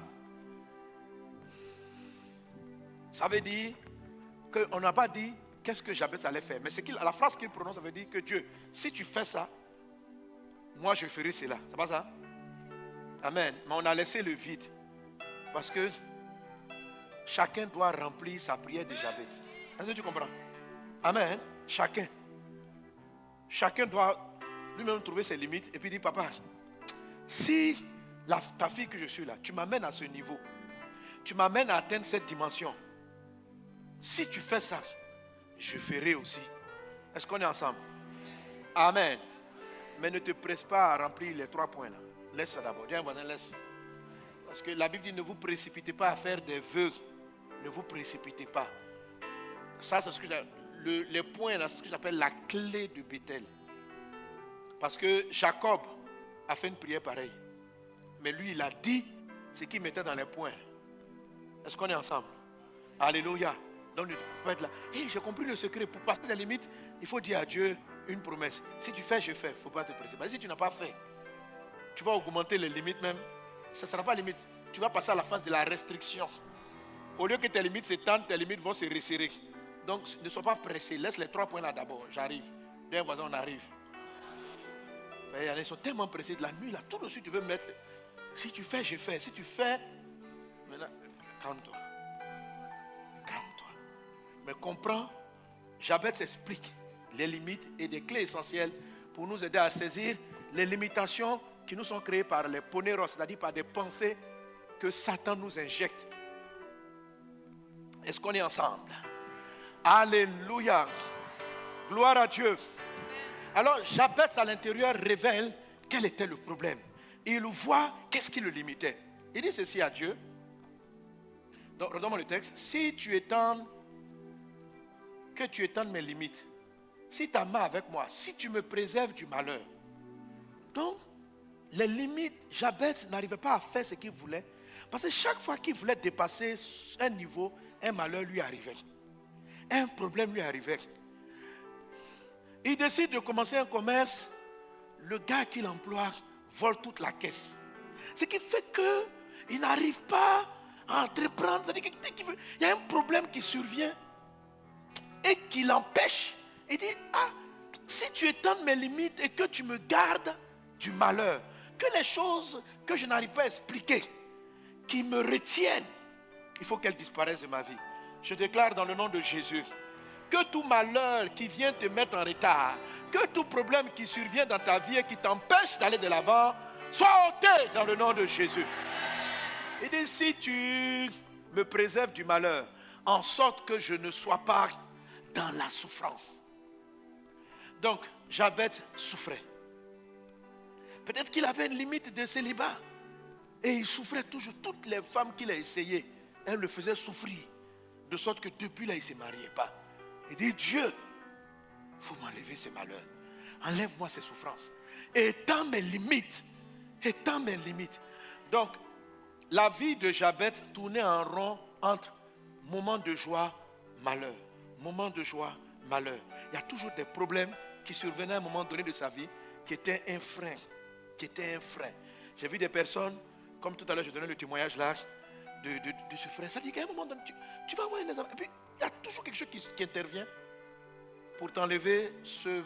Ça veut dire qu'on n'a pas dit qu'est-ce que Jabez allait faire. Mais la phrase qu'il prononce, ça veut dire que Dieu, si tu fais ça, moi je ferai cela. C'est pas ça? Amen. Mais on a laissé le vide. Parce que chacun doit remplir sa prière de Jabez. Est-ce que tu comprends? Amen. Chacun doit lui-même trouver ses limites et puis dire, papa, si ta fille que je suis là, tu m'amènes à ce niveau, tu m'amènes à atteindre cette dimension, si tu fais ça, je ferai aussi. Est-ce qu'on est ensemble? Amen. Mais ne te presse pas à remplir les 3 points là. Laisse ça d'abord. Dis à un voisin, laisse. Parce que la Bible dit, ne vous précipitez pas à faire des vœux. Ne vous précipitez pas. Ça, c'est ce que les points là, c'est ce que j'appelle la clé de Bethel. Parce que Jacob a fait une prière pareille. Mais lui, il a dit ce qu'il mettait dans les points. Est-ce qu'on est ensemble? Alléluia. Donc, ne peux pas être là. Hey, j'ai compris le secret. Pour passer ces limites, il faut dire à Dieu une promesse. Si tu fais, je fais. Il ne faut pas te presser. Mais si tu n'as pas fait, tu vas augmenter les limites même. Ça ne sera pas limite. Tu vas passer à la phase de la restriction. Au lieu que tes limites s'étendent, tes limites vont se resserrer. Donc, ne sois pas pressé. Laisse les 3 points là d'abord. J'arrive. D'un voisin, on arrive. Ils sont tellement pressés de la nuit là. Tout de suite, tu veux mettre. Si tu fais, je fais. Si tu fais, maintenant, calme-toi. Calme-toi. Mais comprends, Jabez explique les limites et des clés essentielles pour nous aider à saisir les limitations qui nous sont créées par les poneros, c'est-à-dire par des pensées que Satan nous injecte. Est-ce qu'on est ensemble? Alléluia. Gloire à Dieu. Alors Jabez à l'intérieur révèle quel était le problème. Et il voit qu'est-ce qui le limitait. Il dit ceci à Dieu. Donc, redonne-moi le texte. Si tu étends mes limites, si ta main avec moi, si tu me préserves du malheur. Donc, les limites, Jabez n'arrivait pas à faire ce qu'il voulait. Parce que chaque fois qu'il voulait dépasser un niveau, un malheur lui arrivait. Un problème lui arrivait. Il décide de commencer un commerce. Le gars qu'il emploie vole toute la caisse. Ce qui fait qu'il n'arrive pas à entreprendre. C'est-à-dire qu'il y a un problème qui survient et qui l'empêche. Il dit, si tu étends mes limites et que tu me gardes du malheur, que les choses que je n'arrive pas à expliquer, qui me retiennent, il faut qu'elles disparaissent de ma vie. Je déclare dans le nom de Jésus, que tout malheur qui vient te mettre en retard, que tout problème qui survient dans ta vie et qui t'empêche d'aller de l'avant, soit ôté dans le nom de Jésus. Il dit, si tu me préserves du malheur, en sorte que je ne sois pas dans la souffrance. Donc, Jabez souffrait. Peut-être qu'il avait une limite de célibat. Et il souffrait toujours. Toutes les femmes qu'il a essayées, elles le faisaient souffrir. De sorte que depuis là, il ne se mariait pas. Il dit, Dieu, il faut m'enlever ces malheurs. Enlève-moi ces souffrances. Étends mes limites. Étends mes limites. Donc, la vie de Jabez tournait en rond entre moment de joie, malheur. Moment de joie, malheur. Il y a toujours des problèmes qui survenaient à un moment donné de sa vie qui étaient un frein. J'ai vu des personnes, comme tout à l'heure je donnais le témoignage là, de ce frère. Ça dit qu'à un moment donné, tu vas voir les amis. Et puis, il y a toujours quelque chose qui intervient pour t'enlever ce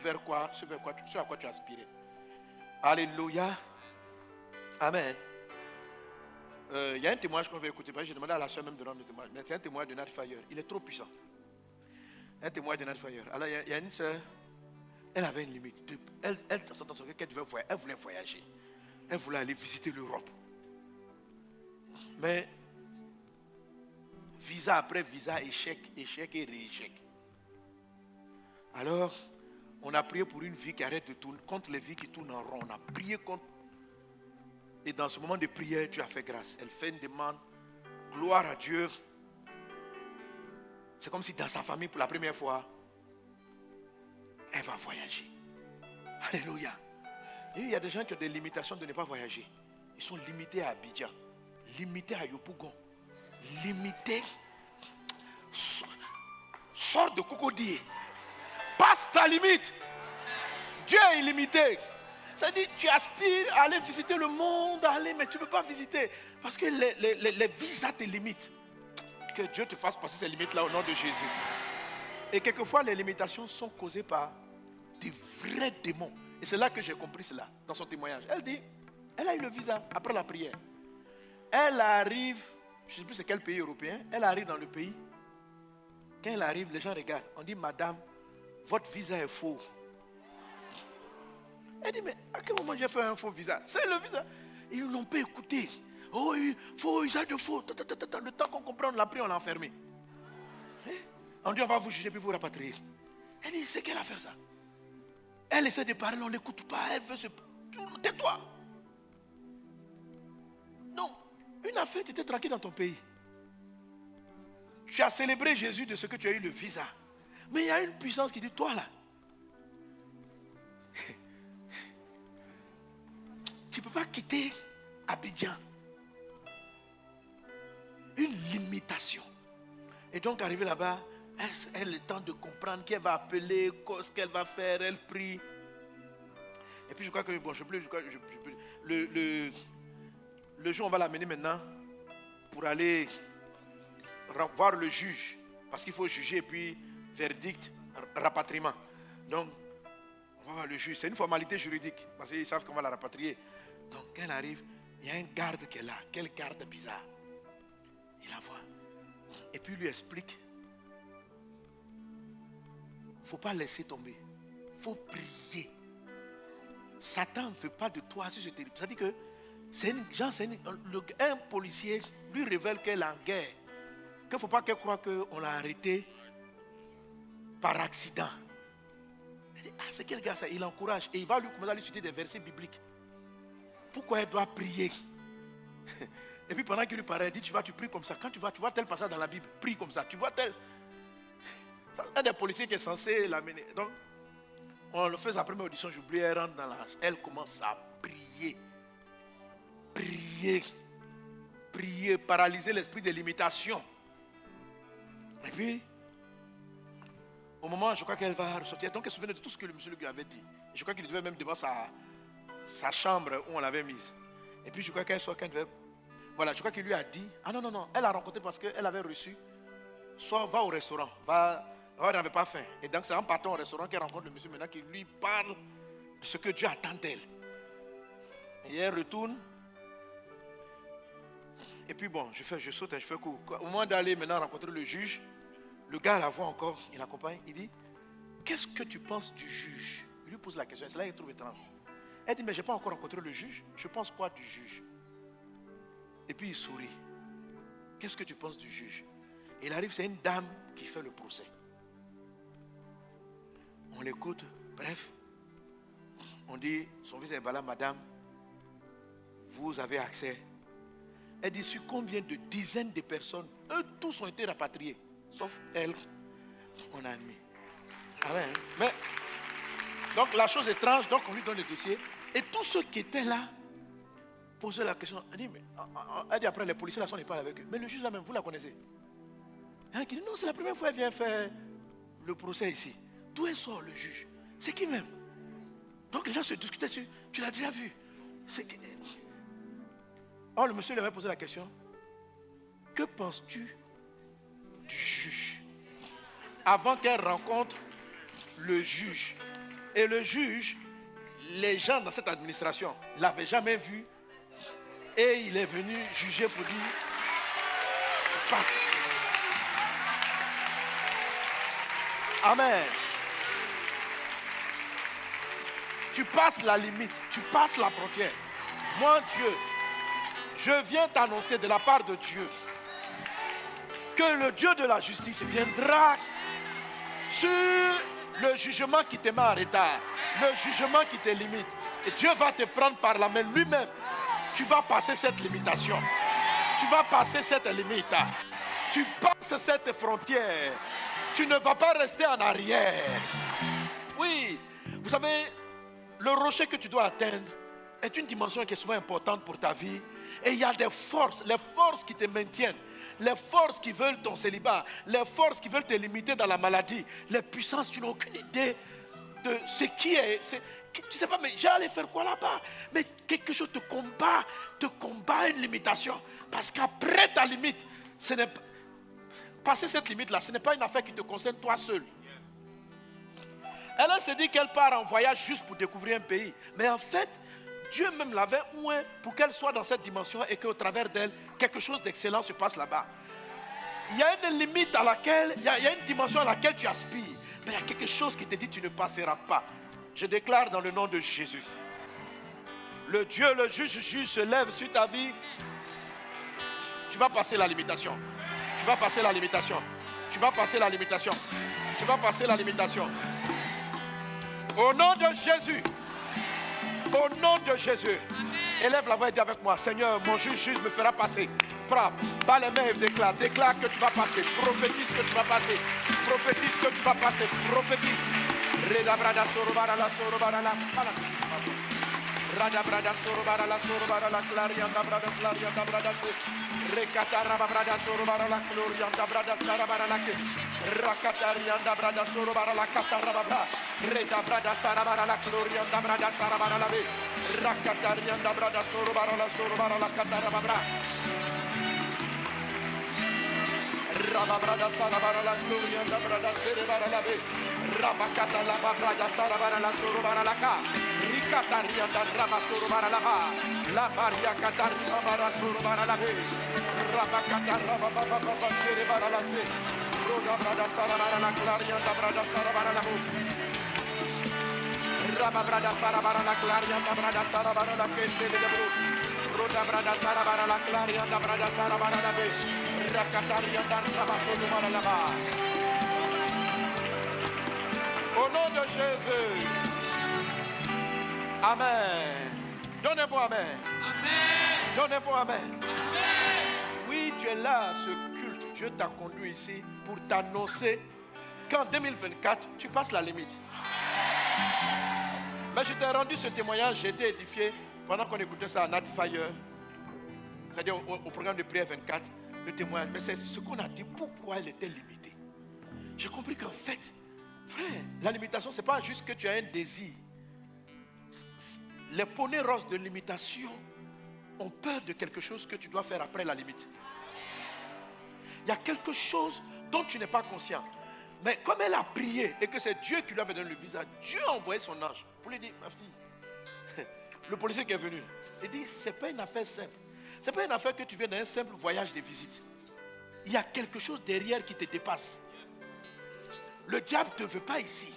à quoi tu aspirais. Alléluia. Amen. Il y a un témoignage qu'on va écouter. J'ai demandé à la soeur même de rendre le témoignage. Mais c'est un témoignage de Nat Fire. Il est trop puissant. Un témoignage de Nat Fire. Alors, il y a une soeur, elle avait une limite. Elle voulait voyager. Elle voulait aller visiter l'Europe. Mais, visa après visa, échec et rééchec. Alors, on a prié pour une vie qui arrête de tourner, contre les vies qui tournent en rond. On a prié contre. Et dans ce moment de prière, Dieu a fait grâce. Elle fait une demande. Gloire à Dieu. C'est comme si dans sa famille, pour la première fois, elle va voyager. Alléluia. Et il y a des gens qui ont des limitations de ne pas voyager. Ils sont limités à Abidjan, limités à Yopougon, limités. Sors de Cocody. Passe ta limite. Dieu est illimité. Ça dit, tu aspires à aller visiter le monde, mais tu ne peux pas visiter. Parce que les visas te limitent. Que Dieu te fasse passer ces limites-là au nom de Jésus. Et quelquefois, les limitations sont causées par des vrais démons. Et c'est là que j'ai compris cela, dans son témoignage. Elle dit, elle a eu le visa après la prière. Elle arrive, je ne sais plus c'est quel pays européen, elle arrive dans le pays. Quand elle arrive, les gens regardent. On dit, madame, votre visa est faux. Elle dit, mais à quel moment j'ai fait un faux visa? C'est le visa. Ils n'ont pas écouté. Oh, faux usage de faux. Le temps qu'on comprend, on l'a pris, on l'a enfermé. On dit, on va vous juger puis vous rapatrier. Elle dit, c'est quelle affaire ça? Elle essaie de parler, on ne l'écoute pas. Elle veut se... Tais-toi. Non, une affaire, tu étais tranquille dans ton pays. Tu as célébré Jésus de ce que tu as eu le visa. Mais il y a une puissance qui dit, toi là, tu ne peux pas quitter Abidjan. Une limitation. Et donc, arrivé là-bas, elle a le temps de comprendre qu'elle va appeler, ce qu'elle va faire, elle prie. Et puis, je crois que, bon, le jour où on va l'amener maintenant pour aller voir le juge, parce qu'il faut juger, et puis verdict, rapatriement. Donc, on va voir le juge. C'est une formalité juridique, parce qu'ils savent comment la rapatrier. Donc, quand elle arrive, il y a un garde qui est là. Quel garde bizarre. Il la voit. Et puis, il lui explique. Il ne faut pas laisser tomber. Il faut prier. Satan ne veut pas de toi sur ce territoire. C'est-à-dire que un policier lui révèle qu'elle est en guerre. Qu'il ne faut pas qu'elle croie qu'on l'a arrêté par accident. Elle dit, c'est quel gars ça? Il encourage. Et il va lui commencer à lui citer des versets bibliques. Pourquoi elle doit prier? Et puis pendant qu'il lui parlait, il dit, tu pries comme ça. Quand tu vois tel passage dans la Bible, prie comme ça. Tu vois tel. Un des policiers qui est censé l'amener. Donc, on le fait sa première audition, j'oublie, elle rentre dans la... Elle commence à prier. Prier, paralyser l'esprit de limitation. Et puis, au moment, je crois qu'elle va ressortir. Donc, elle se souvenait de tout ce que le monsieur lui avait dit. Et je crois qu'il devait même devant sa chambre où on l'avait mise. Et puis, je crois qu'elle soit quand elle devait... Voilà, je crois qu'il lui a dit... Ah non, elle a rencontré parce qu'elle avait reçu... Soit va au restaurant, elle n'avait pas faim. Et donc, c'est en partant au restaurant qu'elle rencontre le monsieur maintenant qui lui parle de ce que Dieu attend d'elle. Et elle retourne. Et puis bon, je saute et je fais court. Au moment d'aller maintenant rencontrer le juge, le gars la voit encore, il l'accompagne, il dit, qu'est-ce que tu penses du juge? Il lui pose la question, c'est là qu'il trouve étrange. Elle dit, mais je n'ai pas encore rencontré le juge, je pense quoi du juge? Et puis il sourit. Qu'est-ce que tu penses du juge? Et il arrive, c'est une dame qui fait le procès. On l'écoute, bref. On dit, son fils est là, madame, vous avez accès. Elle dit, sur combien de dizaines de personnes, eux tous ont été rapatriés, sauf elle, on a admis. Amen. Mais, donc la chose étrange, donc on lui donne le dossier, et tous ceux qui étaient là posaient la question. Elle dit après, les policiers là sont pas avec eux. Mais le juge là même, vous la connaissez? Qui dit, non, c'est la première fois qu'elle vient faire le procès ici. D'où elle sort le juge? C'est qui même? Donc les gens se discutaient dessus. Tu l'as déjà vu? C'est qui? Or le monsieur lui avait posé la question. Que penses-tu du juge? Avant qu'elle rencontre le juge. Et le juge, les gens dans cette administration ne l'avaient jamais vu Et il est venu juger pour dire, tu passes. Amen. Tu passes la limite, tu passes la frontière. Moi, Dieu, je viens t'annoncer de la part de Dieu que le Dieu de la justice viendra sur le jugement qui te met en retard, le jugement qui te limite. Et Dieu va te prendre par la main lui-même. Tu vas passer cette limitation. Tu vas passer cette limite. Tu passes cette frontière. Tu ne vas pas rester en arrière. Oui, vous savez, le rocher que tu dois atteindre est une dimension qui est souvent importante pour ta vie. Et il y a des forces, les forces qui te maintiennent, les forces qui veulent ton célibat, les forces qui veulent te limiter dans la maladie, les puissances, tu n'as aucune idée de ce qui est. Tu ne sais pas, mais j'allais faire quoi là-bas? Mais quelque chose te combat une limitation. Parce qu'après ta limite, ce n'est pas. Passer cette limite-là, ce n'est pas une affaire qui te concerne toi seul. Elle se dit qu'elle part en voyage juste pour découvrir un pays. Mais en fait, Dieu même l'avait oint pour qu'elle soit dans cette dimension et qu'au travers d'elle, quelque chose d'excellent se passe là-bas. Il y a une limite à laquelle, il y a une dimension à laquelle tu aspires. Mais il y a quelque chose qui te dit que tu ne passeras pas. Je déclare dans le nom de Jésus. Le Dieu, le juge se lève sur ta vie. Tu vas passer la limitation. Tu vas passer la limitation. Tu vas passer la limitation. Tu vas passer la limitation. Au nom de Jésus. Au nom de Jésus. Élève la voix et dis avec moi, Seigneur, mon juge me fera passer. Frappe, bas les mains et déclare. Déclare que tu vas passer. Prophétise que tu vas passer. Prophétise que tu vas passer. Prophétise. Reda brada sorobara la sorobara la. Rada brada sorobara la sorobara la clarianda brada Rekatara brada sorobara la glorianda brada sarabara la Rakatarianda brada sorobara la katarababa Reda brada sarabara la glorianda brada sarabara la Rakatarianda brada sorobara la katarababa Rababrada sarabara la glorianda brada serebara la Rabakata la brada sarabara la sorobara la ka Rikatarianda rama sorobara la Maria katarima bara sorobara la Rabakata rababa serebara la Roda brada sarabara la glorianda brada sarabara la Rababrada sarabara la glorianda brada sarabara la kente de Roda brada sarabara la glorianda brada sarabara la Rakatarianda rama sorobara la Au nom de Jésus. Amen. Donnez un bon amen. Amen. Donnez un bon amen. Amen. Oui, tu es là à ce culte. Dieu t'a conduit ici pour t'annoncer qu'en 2024, tu passes la limite. Mais je t'ai rendu ce témoignage, j'ai été édifié pendant qu'on écoutait ça à Nat Fire, c'est-à-dire au programme de prière 24, le témoignage. Mais c'est ce qu'on a dit, pourquoi elle était limitée. J'ai compris qu'en fait, frère, la limitation, ce n'est pas juste que tu as un désir. Les poneys roses de limitation ont peur de quelque chose que tu dois faire après la limite. Il y a quelque chose dont tu n'es pas conscient. Mais comme elle a prié et que c'est Dieu qui lui avait donné le visa, Dieu a envoyé son ange pour lui dire, ma fille, le policier qui est venu, il dit, ce n'est pas une affaire simple. Ce n'est pas une affaire que tu viens d'un simple voyage de visite. Il y a quelque chose derrière qui te dépasse. Le diable ne te veut pas ici.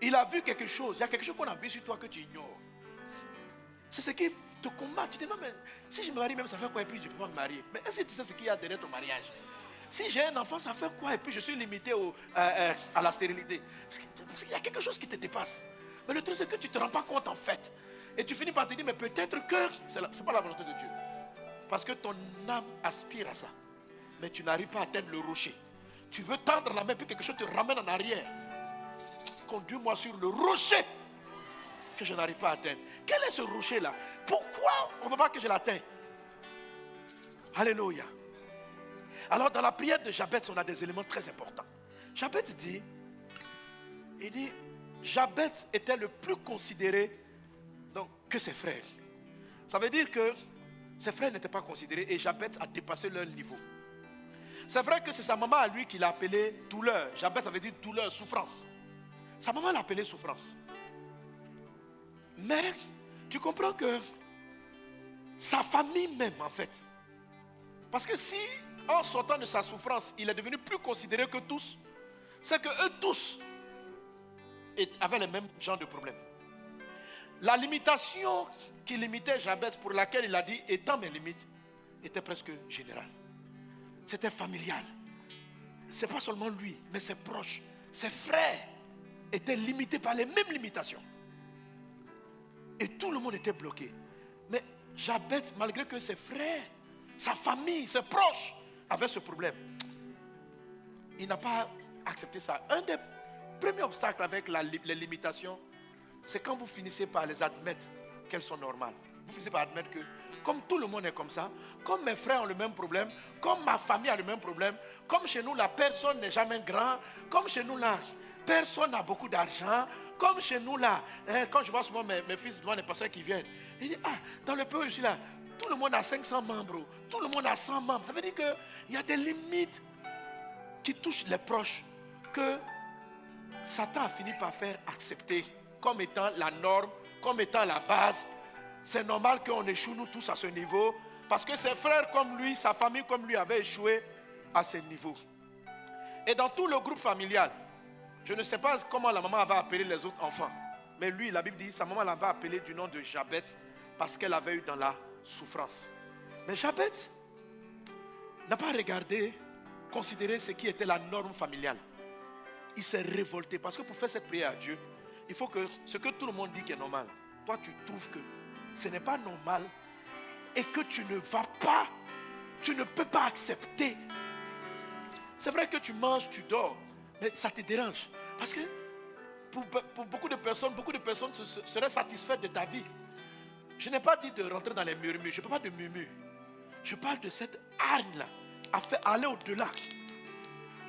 Il a vu quelque chose. Il y a quelque chose qu'on a vu sur toi que tu ignores. C'est ce qui te combat. Tu te dis, non, mais si je me marie, même ça fait quoi? Et puis je ne peux pas me marier. Mais est-ce que tu sais ce qu'il y a derrière ton mariage? Si j'ai un enfant, ça fait quoi? Et puis je suis limité à la stérilité. Parce qu'il y a quelque chose qui te dépasse. Mais le truc, c'est que tu ne te rends pas compte en fait. Et tu finis par te dire, mais peut-être que ce n'est pas la volonté de Dieu. Parce que ton âme aspire à ça. Mais tu n'arrives pas à atteindre le rocher. Tu veux tendre la main, puis quelque chose te ramène en arrière. Conduis-moi sur le rocher que je n'arrive pas à atteindre. Quel est ce rocher-là? Pourquoi on ne veut pas que je l'atteigne? Alléluia. Alors dans la prière de Jabez, on a des éléments très importants. Jabez dit, Jabez était le plus considéré que ses frères. Ça veut dire que ses frères n'étaient pas considérés et Jabez a dépassé leur niveau. C'est vrai que c'est sa maman à lui qui l'a appelé douleur. Jabez, ça veut dire douleur, souffrance. Sa maman l'a appelé souffrance. Mais tu comprends que sa famille même en fait. Parce que si en sortant de sa souffrance, il est devenu plus considéré que tous, c'est que eux tous avaient les mêmes genres de problèmes. La limitation qui limitait Jabez, pour laquelle il a dit étant mes limites, était presque générale. C'était familial. C'est pas seulement lui, mais ses proches, ses frères étaient limités par les mêmes limitations. Et tout le monde était bloqué. Mais Jabez, malgré que ses frères, sa famille, ses proches avaient ce problème, il n'a pas accepté ça. Un des premiers obstacles avec les limitations, c'est quand vous finissez par les admettre qu'elles sont normales. Vous finissez par admettre que, comme tout le monde est comme ça, comme mes frères ont le même problème, comme ma famille a le même problème, comme chez nous, la personne n'est jamais grand, comme chez nous, là, personne n'a beaucoup d'argent, comme chez nous, là, quand je vois souvent mes fils devant les pasteurs qui viennent, ils disent, dans le pays où je suis là, tout le monde a 500 membres, tout le monde a 100 membres. Ça veut dire qu'il y a des limites qui touchent les proches que Satan a fini par faire accepter comme étant la norme, comme étant la base. C'est normal qu'on échoue nous tous à ce niveau, parce que ses frères comme lui, sa famille comme lui avaient échoué à ce niveau. Et dans tout le groupe familial, je ne sais pas comment la maman avait appelé les autres enfants, mais lui, la Bible dit, sa maman l'avait appelé du nom de Jabez, parce qu'elle avait eu dans la souffrance. Mais Jabez n'a pas regardé, considéré ce qui était la norme familiale. Il s'est révolté, parce que pour faire cette prière à Dieu, il faut que ce que tout le monde dit qui est normal, toi tu trouves que ce n'est pas normal et que tu ne vas pas, tu ne peux pas accepter. C'est vrai que tu manges, tu dors, mais ça te dérange. Parce que pour beaucoup de personnes seraient satisfaites de ta vie. Je n'ai pas dit de rentrer dans les murmures, je ne parle pas de murmures. Je parle de cette hargne-là, à faire aller au-delà.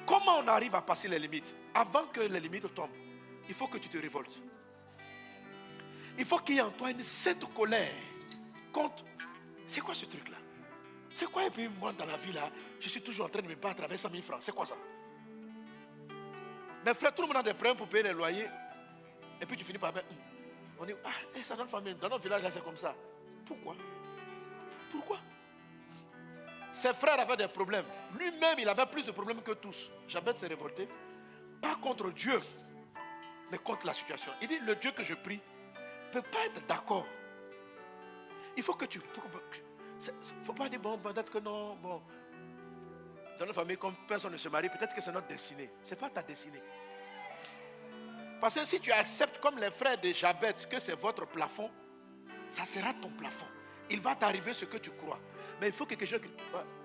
Comment on arrive à passer les limites? Avant que les limites tombent, il faut que tu te révoltes. Il faut qu'il y ait en toi cette colère contre. C'est quoi ce truc-là? C'est quoi? Et puis moi dans la vie là, je suis toujours en train de me battre avec 100 000 francs. C'est quoi ça? Mes frères, tout le monde a des problèmes pour payer les loyers. Et puis tu finis par... On dit, ça dans notre village là c'est comme ça. Pourquoi? Pourquoi? Ses frères avaient des problèmes. Lui-même, il avait plus de problèmes que tous. Jabez s'est révolté. Pas contre Dieu, mais contre la situation. Il dit, le Dieu que je prie ne peut pas être d'accord. Il faut que tu... Il ne faut pas dire, bon, peut-être que non, bon. Dans notre famille, comme personne ne se marie, peut-être que c'est notre destinée. Ce n'est pas ta destinée. Parce que si tu acceptes comme les frères de Jabez que c'est votre plafond, ça sera ton plafond. Il va t'arriver ce que tu crois. Mais il faut que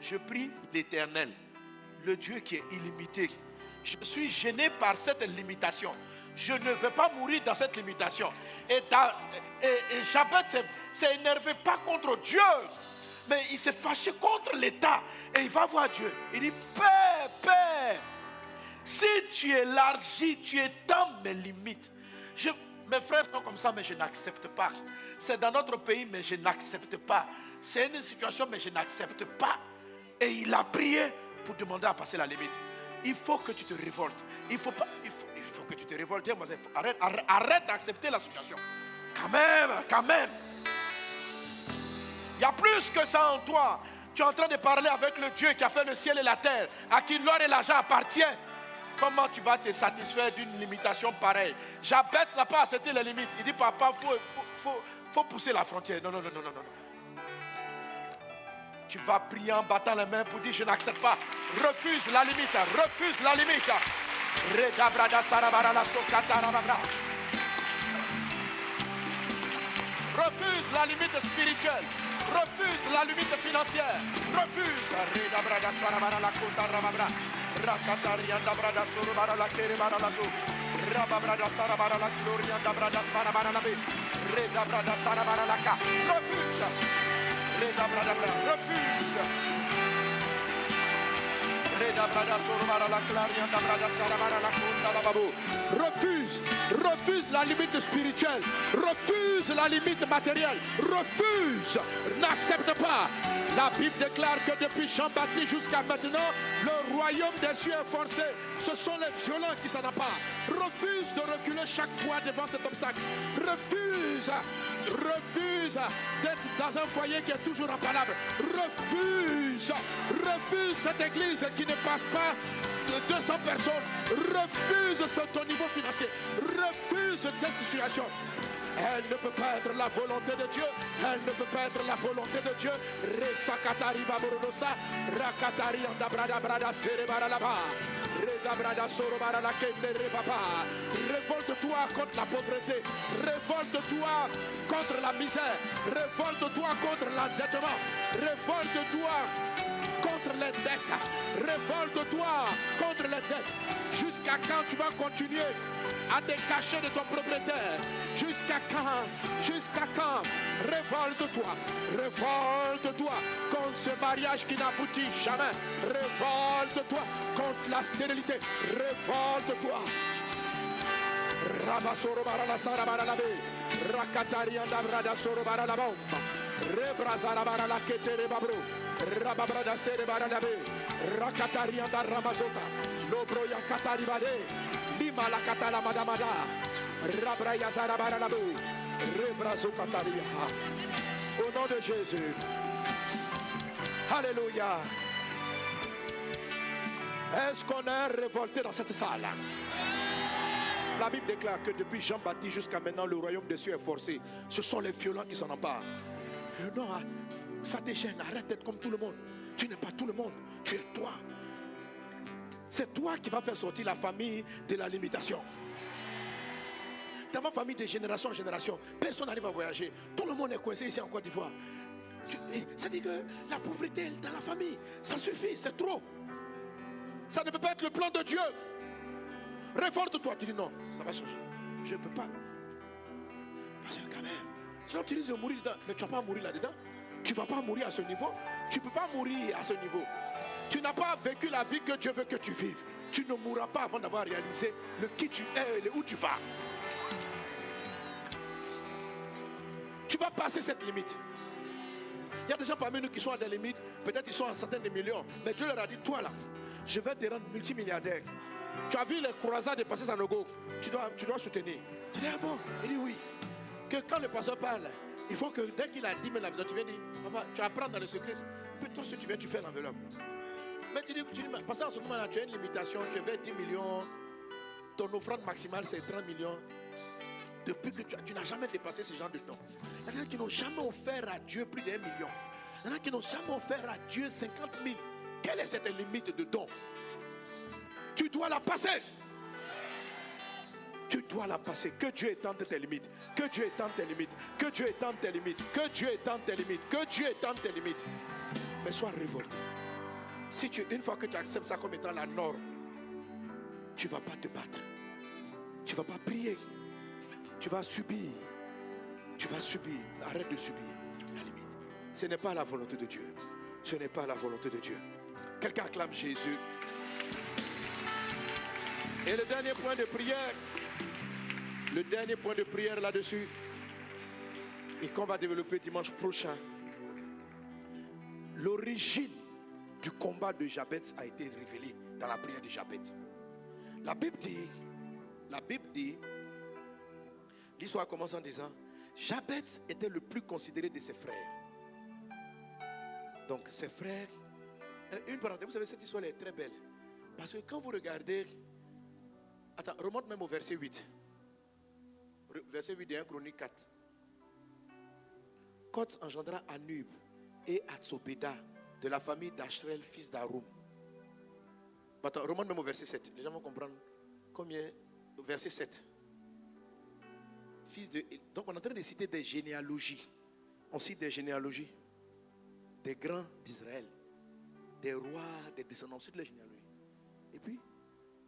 je prie l'Éternel, le Dieu qui est illimité. Je suis gêné par cette limitation. Je ne veux pas mourir dans cette limitation. Et Jabez s'est énervé pas contre Dieu, mais il s'est fâché contre l'État. Et il va voir Dieu. Il dit, Père, si tu élargis, tu étends mes limites. Mes frères sont comme ça, mais je n'accepte pas. C'est dans notre pays, mais je n'accepte pas. C'est une situation, mais je n'accepte pas. Et il a prié pour demander à passer la limite. Il faut que tu te révoltes. Il faut que tu te révoltes. Arrête d'accepter la situation. Quand même. Il y a plus que ça en toi. Tu es en train de parler avec le Dieu qui a fait le ciel et la terre, à qui l'or et l'argent appartiennent. Comment tu vas te satisfaire d'une limitation pareille? Jabez n'a pas accepté les limites. Il dit, papa, faut pousser la frontière. Non. Tu vas prier en battant les mains pour dire, je n'accepte pas. Refuse la limite. Refuse la limite. Refuse la limite spirituelle. Refuse la limite financière. Refuse. Rakatarianda brada surubara la kere bara la tu. Raba brada sarabara la glorianda brada sarabara la be. Reda brada sarabara la ka. Refuse. Reda brada refuse. Reda brada surubara la glorianda brada sarabara la kunda la babu. Refuse la limite spirituelle. Refuse la limite matérielle. Refuse. N'accepte pas. La Bible déclare que depuis Jean-Baptiste jusqu'à maintenant, le royaume des cieux est forcé. Ce sont les violents qui s'en emparent. Refuse de reculer chaque fois devant cet obstacle. Refuse Refuse d'être dans un foyer qui est toujours en palabre. Refuse cette église qui ne passe pas de 200 personnes. Refuse ton niveau financier. Refuse cette situation. Elle ne peut pas être la volonté de Dieu. Elle ne peut pas être la volonté de Dieu. Resakatari baborosa, rakatari andabrada brada serebara là-bas. Redabrada sorobara la kendere papa. Révolte-toi contre la pauvreté. Révolte-toi contre la misère. Révolte-toi contre l'endettement. Révolte-toi contre les dettes. Révolte-toi contre les dettes. Jusqu'à quand tu vas continuer à te cacher de ton propriétaire? Jusqu'à quand? Jusqu'à quand? Révolte-toi. Révolte-toi contre ce mariage qui n'aboutit jamais. Révolte-toi contre la stérilité. Révolte-toi. Rabasoro barala sara barala be. Rakatari andabrada soro barala bomba. Rebrazara barala ketere babro. Rababrada sere barala be. Rakatari andaramazota. Lobro yakatari bade. Lima la katala madamada. Rabraya zara barala be. Rebrazo kataria. Au nom de Jésus. Alléluia. Est-ce qu'on est révolté dans cette salle? La Bible déclare que depuis Jean-Baptiste jusqu'à maintenant, le royaume des cieux est forcé. Ce sont les violents qui s'en emparent. Non, ça te gêne. Arrête d'être comme tout le monde. Tu n'es pas tout le monde. Tu es toi. C'est toi qui vas faire sortir la famille de la limitation. Dans ma famille de génération en génération, personne n'arrive à voyager. Tout le monde est coincé ici en Côte d'Ivoire. Ça dit que la pauvreté dans la famille, ça suffit, c'est trop. Ça ne peut pas être le plan de Dieu. Révolte-toi, tu dis non, ça va changer. Je ne peux pas. Parce que quand même, sinon tu risques de mourir dedans. Mais tu ne vas pas mourir là-dedans. Tu ne vas pas mourir à ce niveau. Tu ne peux pas mourir à ce niveau. Tu n'as pas vécu la vie que Dieu veut que tu vives. Tu ne mourras pas avant d'avoir réalisé le qui tu es et où tu vas. Tu vas passer cette limite. Il y a des gens parmi nous qui sont à des limites. Peut-être qu'ils sont à certains des millions. Mais Dieu leur a dit, toi là, je vais te rendre multimilliardaire. Tu as vu les croisades de passer Sanogo. Tu dois soutenir. Tu dis, ah bon? Il dit oui. Que quand le pasteur parle, il faut que dès qu'il a 10 000 habitants, tu viens dire, papa, tu apprends dans le secret. Puis toi, si tu viens, tu fais l'enveloppe. Mais tu dis, parce qu'en ce moment-là, tu as une limitation, tu veux 10 millions. Ton offrande maximale, c'est 30 millions. Depuis que tu n'as jamais dépassé ce genre de dons. Il y en a qui n'ont jamais offert à Dieu plus d'1 million. Il y en a qui n'ont jamais offert à Dieu 50 000. Quelle est cette limite de dons? Tu dois la passer. Tu dois la passer. Que Dieu étende tes limites. Que Dieu étende tes limites. Que Dieu étende tes limites. Que Dieu étende tes limites. Que Dieu étende tes limites. Mais sois révolté. Si une fois que tu acceptes ça comme étant la norme, tu ne vas pas te battre. Tu ne vas pas prier. Tu vas subir. Tu vas subir. Arrête de subir la limite. Ce n'est pas la volonté de Dieu. Ce n'est pas la volonté de Dieu. Quelqu'un acclame Jésus. Et le dernier point de prière, là-dessus, et qu'on va développer dimanche prochain, l'origine du combat de Jabez a été révélée dans la prière de Jabez. La Bible dit, l'histoire commence en disant, Jabez était le plus considéré de ses frères. Donc ses frères, une parenthèse, vous savez, cette histoire est très belle. Parce que quand vous regardez, attends, remonte même au verset 8. Verset 8 de 1 Chronique 4. Koz engendra Anub et Atsobeda de la famille d'Ashrel, fils d'Arum. Attends, remonte même au verset 7. Les gens vont comprendre combien. Verset 7. Donc on est en train de citer des généalogies. On cite des généalogies des grands d'Israël, des rois, des descendants, c'est de la généalogie. Et puis,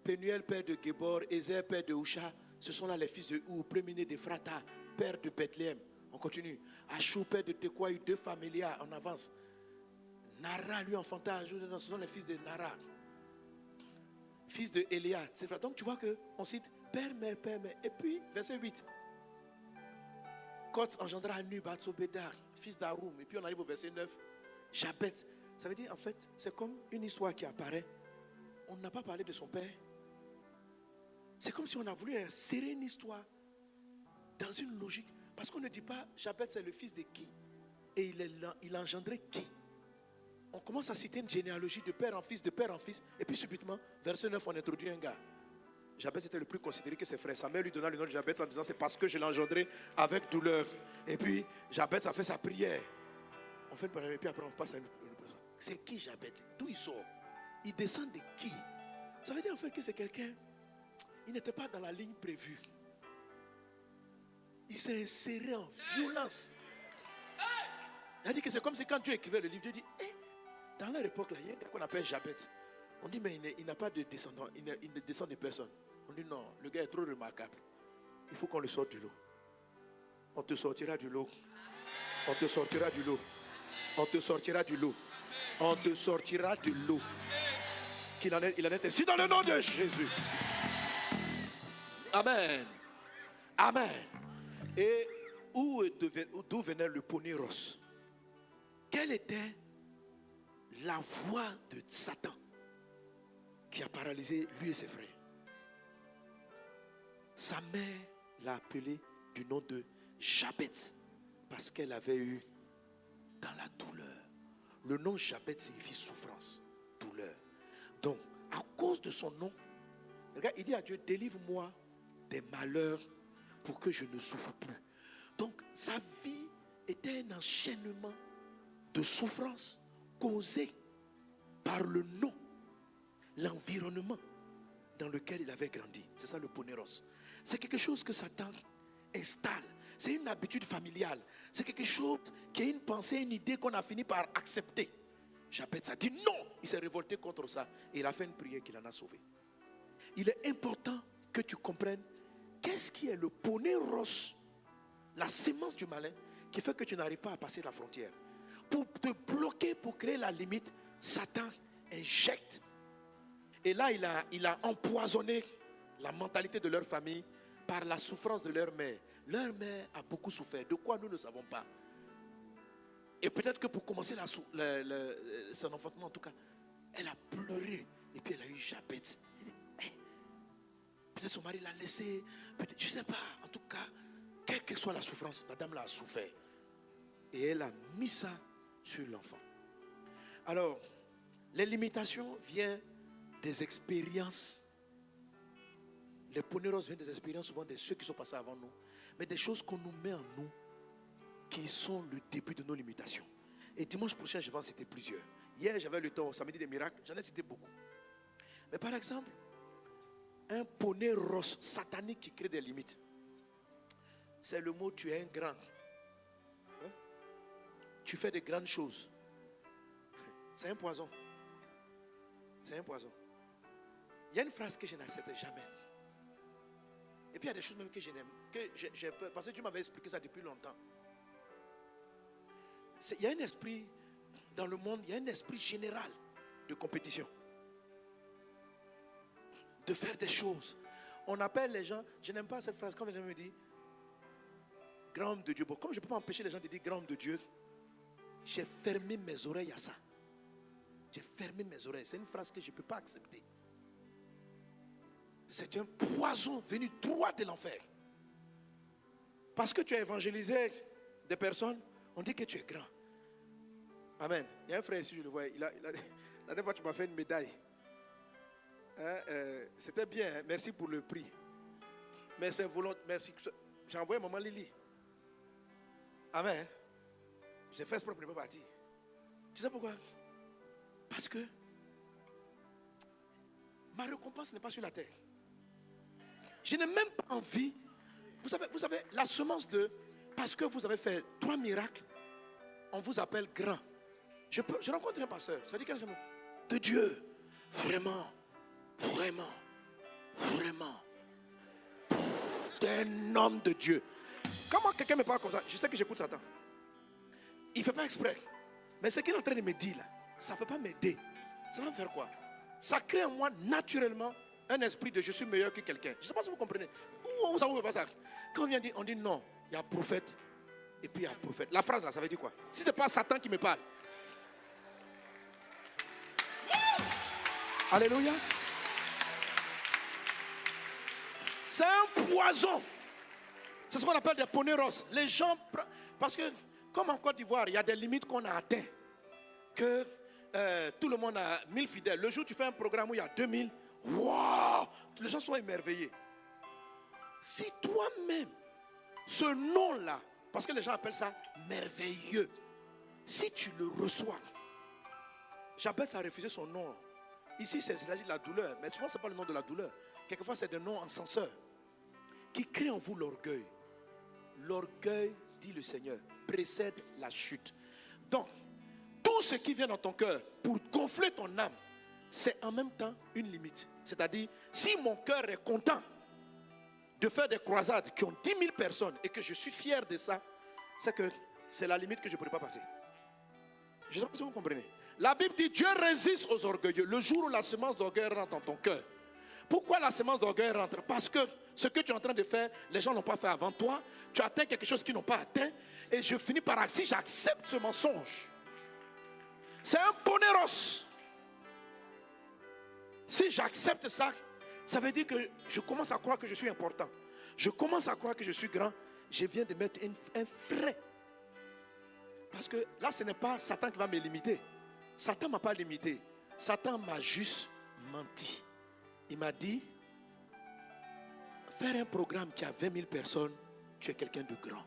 Pénuel, père de Gébor, Ézer, père de Husha, ce sont là les fils de Hur, premier-né d'Ephrata, père de Bethléem. On continue. Achou, père de Tekoa, 2 familias, on avance. Nara, lui, enfanta, ce sont les fils de Nara. Fils de Eliad. Donc tu vois qu'on cite père, mère. Et puis, verset 8. Koz engendra Anub, Atsobeda, fils d'Arum. Et puis on arrive au verset 9. Jabez. Ça veut dire, en fait, c'est comme une histoire qui apparaît. On n'a pas parlé de son père. C'est comme si on a voulu insérer une histoire dans une logique. Parce qu'on ne dit pas, Jabez c'est le fils de qui? Et il a engendré qui? On commence à citer une généalogie de père en fils, de père en fils. Et puis subitement, verset 9, on introduit un gars. Jabez était le plus considéré que ses frères. Sa mère lui donna le nom de Jabez en disant, c'est parce que je l'ai engendré avec douleur. Et puis, Jabez a fait sa prière. On fait une prière et puis après on passe à une personne. C'est qui Jabez? D'où il sort? Il descend de qui? Ça veut dire en fait que c'est quelqu'un, il n'était pas dans la ligne prévue. Il s'est inséré en violence. Il a dit que c'est comme si quand Dieu écrivait le livre, Dieu dit, dans leur époque, là, il y a un gars qu'on appelle Jabez. On dit, mais il n'a pas de descendant, il ne descend de personne. On dit, non, le gars est trop remarquable. Il faut qu'on le sorte du lot. On te sortira du lot. On te sortira du lot. On te sortira du lot. On te sortira du lot. Il en est ainsi dans le nom de Jésus. Amen. Amen. Et d'où venait le ponéros? Quelle était la voix de Satan qui a paralysé lui et ses frères? Sa mère l'a appelé du nom de Jabez parce qu'elle avait eu dans la douleur. Le nom Jabez signifie souffrance, douleur. Donc, à cause de son nom, regarde, il dit à Dieu, délivre-moi des malheurs pour que je ne souffre plus. Donc, sa vie était un enchaînement de souffrance causée par le nom, l'environnement dans lequel il avait grandi. C'est ça le ponéros. C'est quelque chose que Satan installe. C'est une habitude familiale. C'est quelque chose qui est une pensée, une idée qu'on a fini par accepter. Jabez a dit non. Il s'est révolté contre ça. Et il a fait une prière qui l'en a sauvé. Il est important que tu comprennes qu'est-ce qui est le ponéros, la sémence du malin, qui fait que tu n'arrives pas à passer la frontière. Pour te bloquer, pour créer la limite, Satan injecte. Et là, il a empoisonné la mentalité de leur famille par la souffrance de leur mère. Leur mère a beaucoup souffert. De quoi nous ne savons pas. Et peut-être que pour commencer son enfantement, en tout cas, elle a pleuré. Et puis elle a eu Jabez. Peut-être son mari l'a laissé. Peut-être, je ne sais pas. En tout cas, quelle que soit la souffrance, la dame là a souffert. Et elle a mis ça sur l'enfant. Alors, les limitations viennent des expériences. Les ponéros viennent des expériences souvent de ceux qui sont passés avant nous. Mais des choses qu'on nous met en nous qui sont le début de nos limitations. Et dimanche prochain, je vais en citer plusieurs. Hier, j'avais le temps au samedi des miracles, j'en ai cité beaucoup. Mais par exemple, un ponéros satanique qui crée des limites. C'est le mot tu es un grand. Hein? Tu fais de grandes choses. C'est un poison. C'est un poison. Il y a une phrase que je n'accepte jamais. Et puis il y a des choses même que je n'aime. J'ai peur. Parce que Dieu m'avait expliqué ça depuis longtemps. Il y a un esprit dans le monde, il y a un esprit général de compétition. De faire des choses. On appelle les gens, je n'aime pas cette phrase, quand les gens me disent grand homme de Dieu. Bon, comme je ne peux pas empêcher les gens de dire grand homme de Dieu, j'ai fermé mes oreilles à ça. J'ai fermé mes oreilles. C'est une phrase que je ne peux pas accepter. C'est un poison venu droit de l'enfer. Parce que tu as évangélisé des personnes, on dit que tu es grand. Amen. Il y a un frère ici, je le vois. La dernière fois, tu m'as fait une médaille. C'était bien. Hein? Merci pour le prix. Mais c'est volontaire. Merci. J'ai envoyé maman Lily. Amen. J'ai fait ce propre, ne pas partir. Tu sais pourquoi? Parce que ma récompense n'est pas sur la terre. Je n'ai même pas envie. Vous savez, la semence de... Parce que vous avez fait 3 miracles, on vous appelle grand. Je rencontre un pasteur, ça dit quelque chose de Dieu. Vraiment, vraiment, vraiment. D'un homme de Dieu. Comment quelqu'un me parle comme ça? Je sais que j'écoute Satan. Il ne fait pas exprès. Mais ce qu'il est en train de me dire là, ça ne peut pas m'aider. Ça va me faire quoi? Ça crée en moi naturellement un esprit de je suis meilleur que quelqu'un. Je ne sais pas si vous comprenez. Où ça vous fait pas ça? Quand on dit non, il y a prophète et puis il y a prophète. La phrase là, ça veut dire quoi? Si ce n'est pas Satan qui me parle. Alléluia. C'est un poison. C'est ce qu'on appelle des poneros. Les gens, parce que comme en Côte d'Ivoire, il y a des limites qu'on a atteintes. Que tout le monde a 1000 fidèles. Le jour où tu fais un programme où il y a 2000, waouh, les gens sont émerveillés. Si toi-même, ce nom-là, parce que les gens appellent ça merveilleux, si tu le reçois, j'appelle ça refuser son nom. Ici, c'est s'agit de la douleur, mais souvent, ce n'est pas le nom de la douleur. Quelquefois, c'est des noms encenseurs qui créent en vous l'orgueil. L'orgueil, dit le Seigneur, précède la chute. Donc, tout ce qui vient dans ton cœur pour gonfler ton âme, c'est en même temps une limite. C'est-à-dire, si mon cœur est content de faire des croisades qui ont 10 000 personnes et que je suis fier de ça, c'est que c'est la limite que je ne pourrais pas passer. Je ne sais pas si vous comprenez. La Bible dit, Dieu résiste aux orgueilleux. Le jour où la semence d'orgueil rentre dans ton cœur. Pourquoi la semence d'orgueil rentre? Parce que ce que tu es en train de faire, les gens n'ont pas fait avant toi. Tu atteins quelque chose qu'ils n'ont pas atteint. Et je finis par, si j'accepte ce mensonge, c'est un poneros. Si j'accepte ça, ça veut dire que je commence à croire que je suis important. Je commence à croire que je suis grand. Je viens de mettre un frais. Parce que là, ce n'est pas Satan qui va me limiter. Satan ne m'a pas limité. Satan m'a juste menti. Il m'a dit, faire un programme qui a 20 000 personnes, tu es quelqu'un de grand.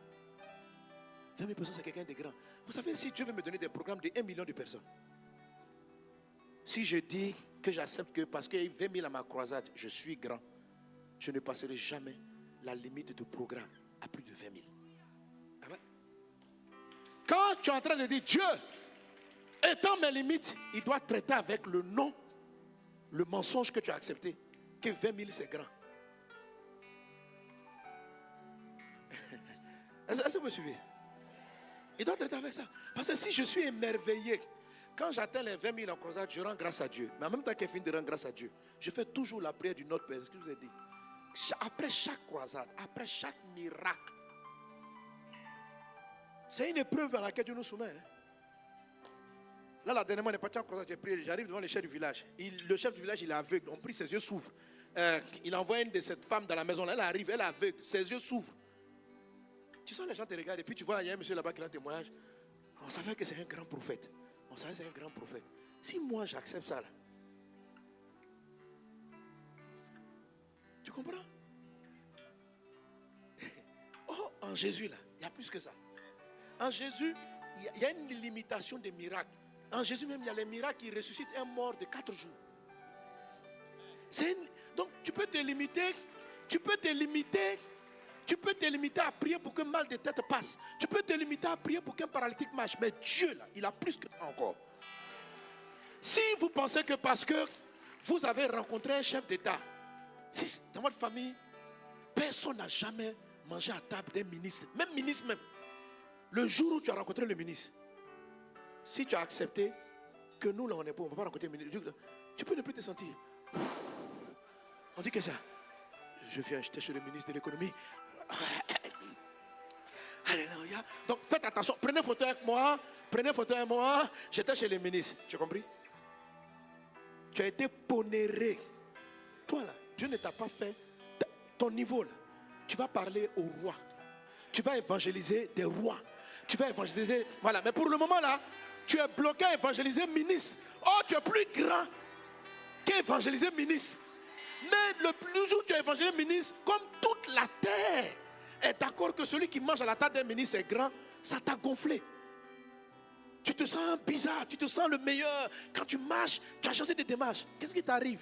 20 000 personnes, c'est quelqu'un de grand. Vous savez, si Dieu veut me donner des programmes de 1 million de personnes, si je dis que j'accepte que parce qu'il y a 20 000 à ma croisade, je suis grand, je ne passerai jamais la limite de programme à plus de 20 000. Amen. Quand tu es en train de dire Dieu, étant mes limites, il doit traiter avec le nom, le mensonge que tu as accepté, que 20 000 c'est grand. Est-ce que vous me suivez? Il doit traiter avec ça. Parce que si je suis émerveillé, quand j'atteins les 20 000 en croisade, je rends grâce à Dieu. Mais en même temps qu'il finit de rendre grâce à Dieu, je fais toujours la prière du Notre Père. C'est ce que je vous ai dit. Après chaque croisade, après chaque miracle, c'est une épreuve à laquelle Dieu nous soumet. Là, la dernière fois, on est parti en croisade, j'ai prié, j'arrive devant le chef du village. Le chef du village, il est aveugle. On prie, ses yeux s'ouvrent. Il envoie une de cette femme dans la maison. Là, elle arrive, elle est aveugle, ses yeux s'ouvrent. Tu sens les gens te regardent et puis tu vois, il y a un monsieur là-bas qui a un témoignage. On savait que c'est un grand prophète. On savait que c'est un grand prophète. Si moi j'accepte ça là, tu comprends? Oh, en Jésus là, il y a plus que ça. En Jésus, il y a une limitation des miracles. En Jésus même, il y a les miracles qui ressuscitent un mort de 4 jours. Donc tu peux te limiter, tu peux te limiter à prier pour qu'un mal de tête passe. Tu peux te limiter à prier pour qu'un paralytique marche. Mais Dieu, là, il a plus que ça encore. Si vous pensez que parce que vous avez rencontré un chef d'État, si dans votre famille, personne n'a jamais mangé à table d'un ministre, même ministre même. Le jour où tu as rencontré le ministre, si tu as accepté que nous, là, on est bon, on ne va pas rencontrer le ministre, tu peux ne plus te sentir. On dit que ça. J'étais chez le ministre de l'économie. Alléluia. Donc faites attention. Prenez photo avec moi. J'étais chez le ministre. Tu as compris? Tu as été ponéré. Toi là, Dieu ne t'a pas fait ton niveau là. Tu vas parler au roi. Tu vas évangéliser des rois. Tu vas évangéliser. Voilà. Mais pour le moment là, tu es bloqué à évangéliser ministre. Oh, tu es plus grand qu'évangéliser ministre. Mais le plus jour tu es évangélisé ministre, comme toute la terre est d'accord que celui qui mange à la table d'un ministre est grand, ça t'a gonflé. Tu te sens bizarre, tu te sens le meilleur. Quand tu marches, tu as changé de démarche. Qu'est-ce qui t'arrive?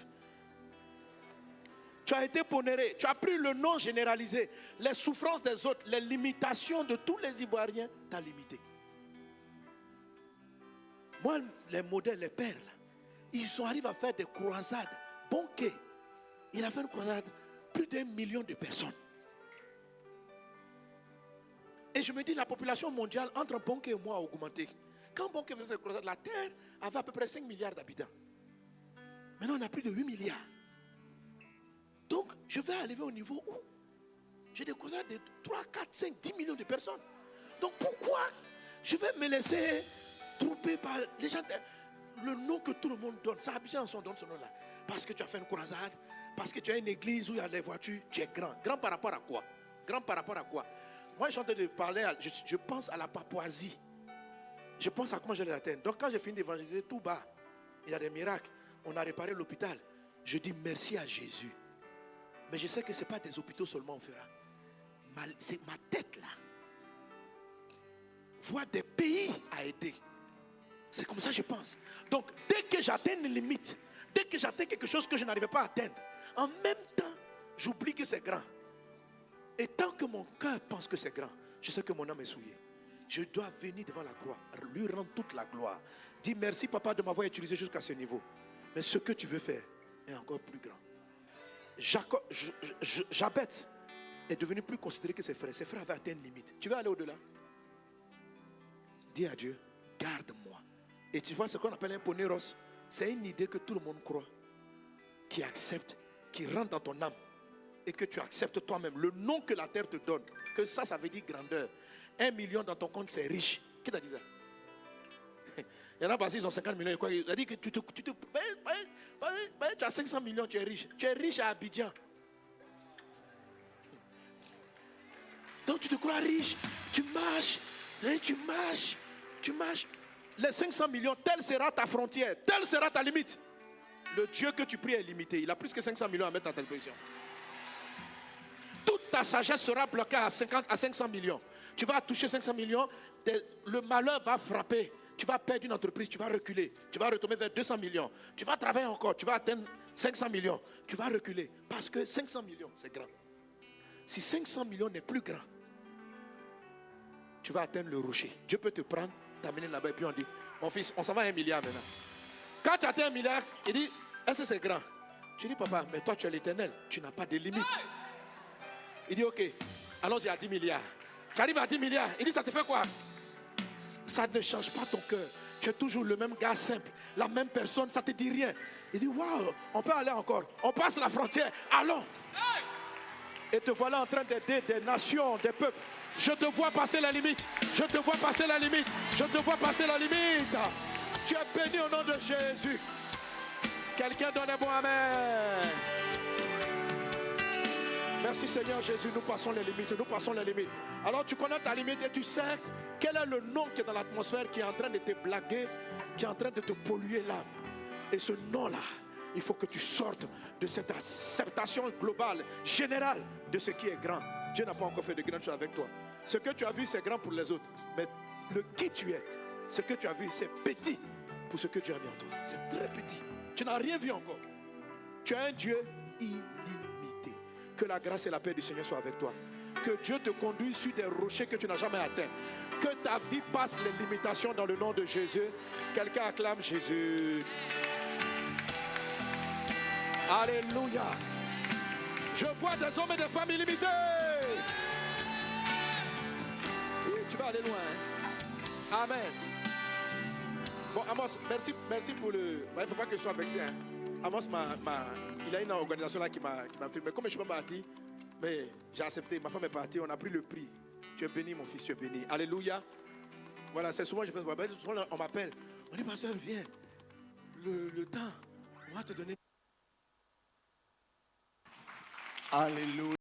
Tu as été ponéré, tu as pris le nom généralisé. Les souffrances des autres, les limitations de tous les Ivoiriens, t'as limité. Moi, les modèles, les pères, là, ils sont arrivés à faire des croisades. Bonquet, il a fait une croisade, plus d'1 million de personnes. Et je me dis, la population mondiale, entre Bonquet et moi, a augmenté. Quand Bonquet faisait cette croisade, la Terre avait à peu près 5 milliards d'habitants. Maintenant, on a plus de 8 milliards. Donc, je vais arriver au niveau où j'ai des croisades de 3, 4, 5, 10 millions de personnes. Donc, pourquoi je vais me laisser tromper par les gens? Le nom que tout le monde donne, ça Abidjan donne ce nom-là. Parce que tu as fait une croisade, parce que tu as une église où il y a des voitures, tu es grand. Grand par rapport à quoi? Grand par rapport à quoi? Moi, je suis en train de parler, je pense à la Papouasie. Je pense à comment je vais l'atteindre. Donc quand j'ai fini d'évangéliser tout bas, il y a des miracles. On a réparé l'hôpital. Je dis merci à Jésus. Mais je sais que ce n'est pas des hôpitaux seulement on fera. C'est ma tête là. Voir des pays à aider. C'est comme ça que je pense. Donc dès que j'atteins une limite, dès que j'atteins quelque chose que je n'arrivais pas à atteindre, en même temps, j'oublie que c'est grand. Et tant que mon cœur pense que c'est grand, je sais que mon âme est souillée. Je dois venir devant la croix, lui rendre toute la gloire. Dis merci papa de m'avoir utilisé jusqu'à ce niveau. Mais ce que tu veux faire est encore plus grand. Jabet est devenu plus considéré que ses frères. Ses frères avaient atteint une limite. Tu veux aller au-delà? Dis à Dieu, garde-moi. Et tu vois ce qu'on appelle un poneros. C'est une idée que tout le monde croit, qui accepte, qui rentre dans ton âme. Et que tu acceptes toi-même le nom que la terre te donne. Que ça veut dire grandeur. 1 million dans ton compte, c'est riche. Qui t'a dit ça? Il y en a parce qu'ils ont 50 millions et quoi. Il a dit que tu as 500 millions, tu es riche. Tu es riche à Abidjan. Donc tu te crois riche. Tu marches. Tu marches. Les 500 millions, telle sera ta frontière. Telle sera ta limite. Le Dieu que tu pries est limité. Il a plus que 500 millions à mettre dans ta position. Toute ta sagesse sera bloquée à 500 millions. Tu vas toucher 500 millions, le malheur va frapper. Tu vas perdre une entreprise, tu vas reculer. Tu vas retomber vers 200 millions. Tu vas travailler encore, tu vas atteindre 500 millions. Tu vas reculer. Parce que 500 millions, c'est grand. Si 500 millions n'est plus grand, tu vas atteindre le rocher. Dieu peut te prendre, t'amener là-bas et puis on dit, mon fils, on s'en va à 1 milliard maintenant. Quand tu atteins 1 milliard, il dit, est-ce que c'est grand? Tu dis, papa, mais toi tu es l'éternel, tu n'as pas de limite. Il dit, ok, allons-y à 10 milliards. Tu arrives à 10 milliards, il dit, ça te fait quoi? Ça ne change pas ton cœur. Tu es toujours le même gars simple, la même personne, ça ne te dit rien. Il dit, waouh, on peut aller encore. On passe la frontière, allons. Et te voilà en train d'aider des nations, des peuples. Je te vois passer la limite. Je te vois passer la limite. Je te vois passer la limite. Tu es béni au nom de Jésus. Quelqu'un donne un bon amen. Merci Seigneur Jésus, nous passons les limites, nous passons les limites. Alors tu connais ta limite et tu sais quel est le nom qui est dans l'atmosphère, qui est en train de te blaguer, qui est en train de te polluer l'âme. Et ce nom-là, il faut que tu sortes de cette acceptation globale, générale de ce qui est grand. Dieu n'a pas encore fait de grandes choses avec toi. Ce que tu as vu, c'est grand pour les autres. Mais le qui tu es, ce que tu as vu, c'est petit pour ce que tu as mis en toi. C'est très petit. Tu n'as rien vu encore. Tu es un Dieu illimité. Que la grâce et la paix du Seigneur soient avec toi. Que Dieu te conduise sur des rochers que tu n'as jamais atteints. Que ta vie passe les limitations dans le nom de Jésus. Quelqu'un acclame Jésus. Alléluia. Je vois des hommes et des femmes illimités. Oui, tu vas aller loin. Hein? Amen. Bon, Amos, merci pour le... Il ne faut pas que je sois vexé. Hein? Amos, il a une organisation là qui m'a fait. Mais comme je ne suis pas parti, mais j'ai accepté. Ma femme est partie, on a pris le prix. Tu es béni, mon fils, tu es béni. Alléluia. Voilà, c'est souvent, souvent on m'appelle. On dit, pasteur, viens. Le temps, on va te donner. Alléluia.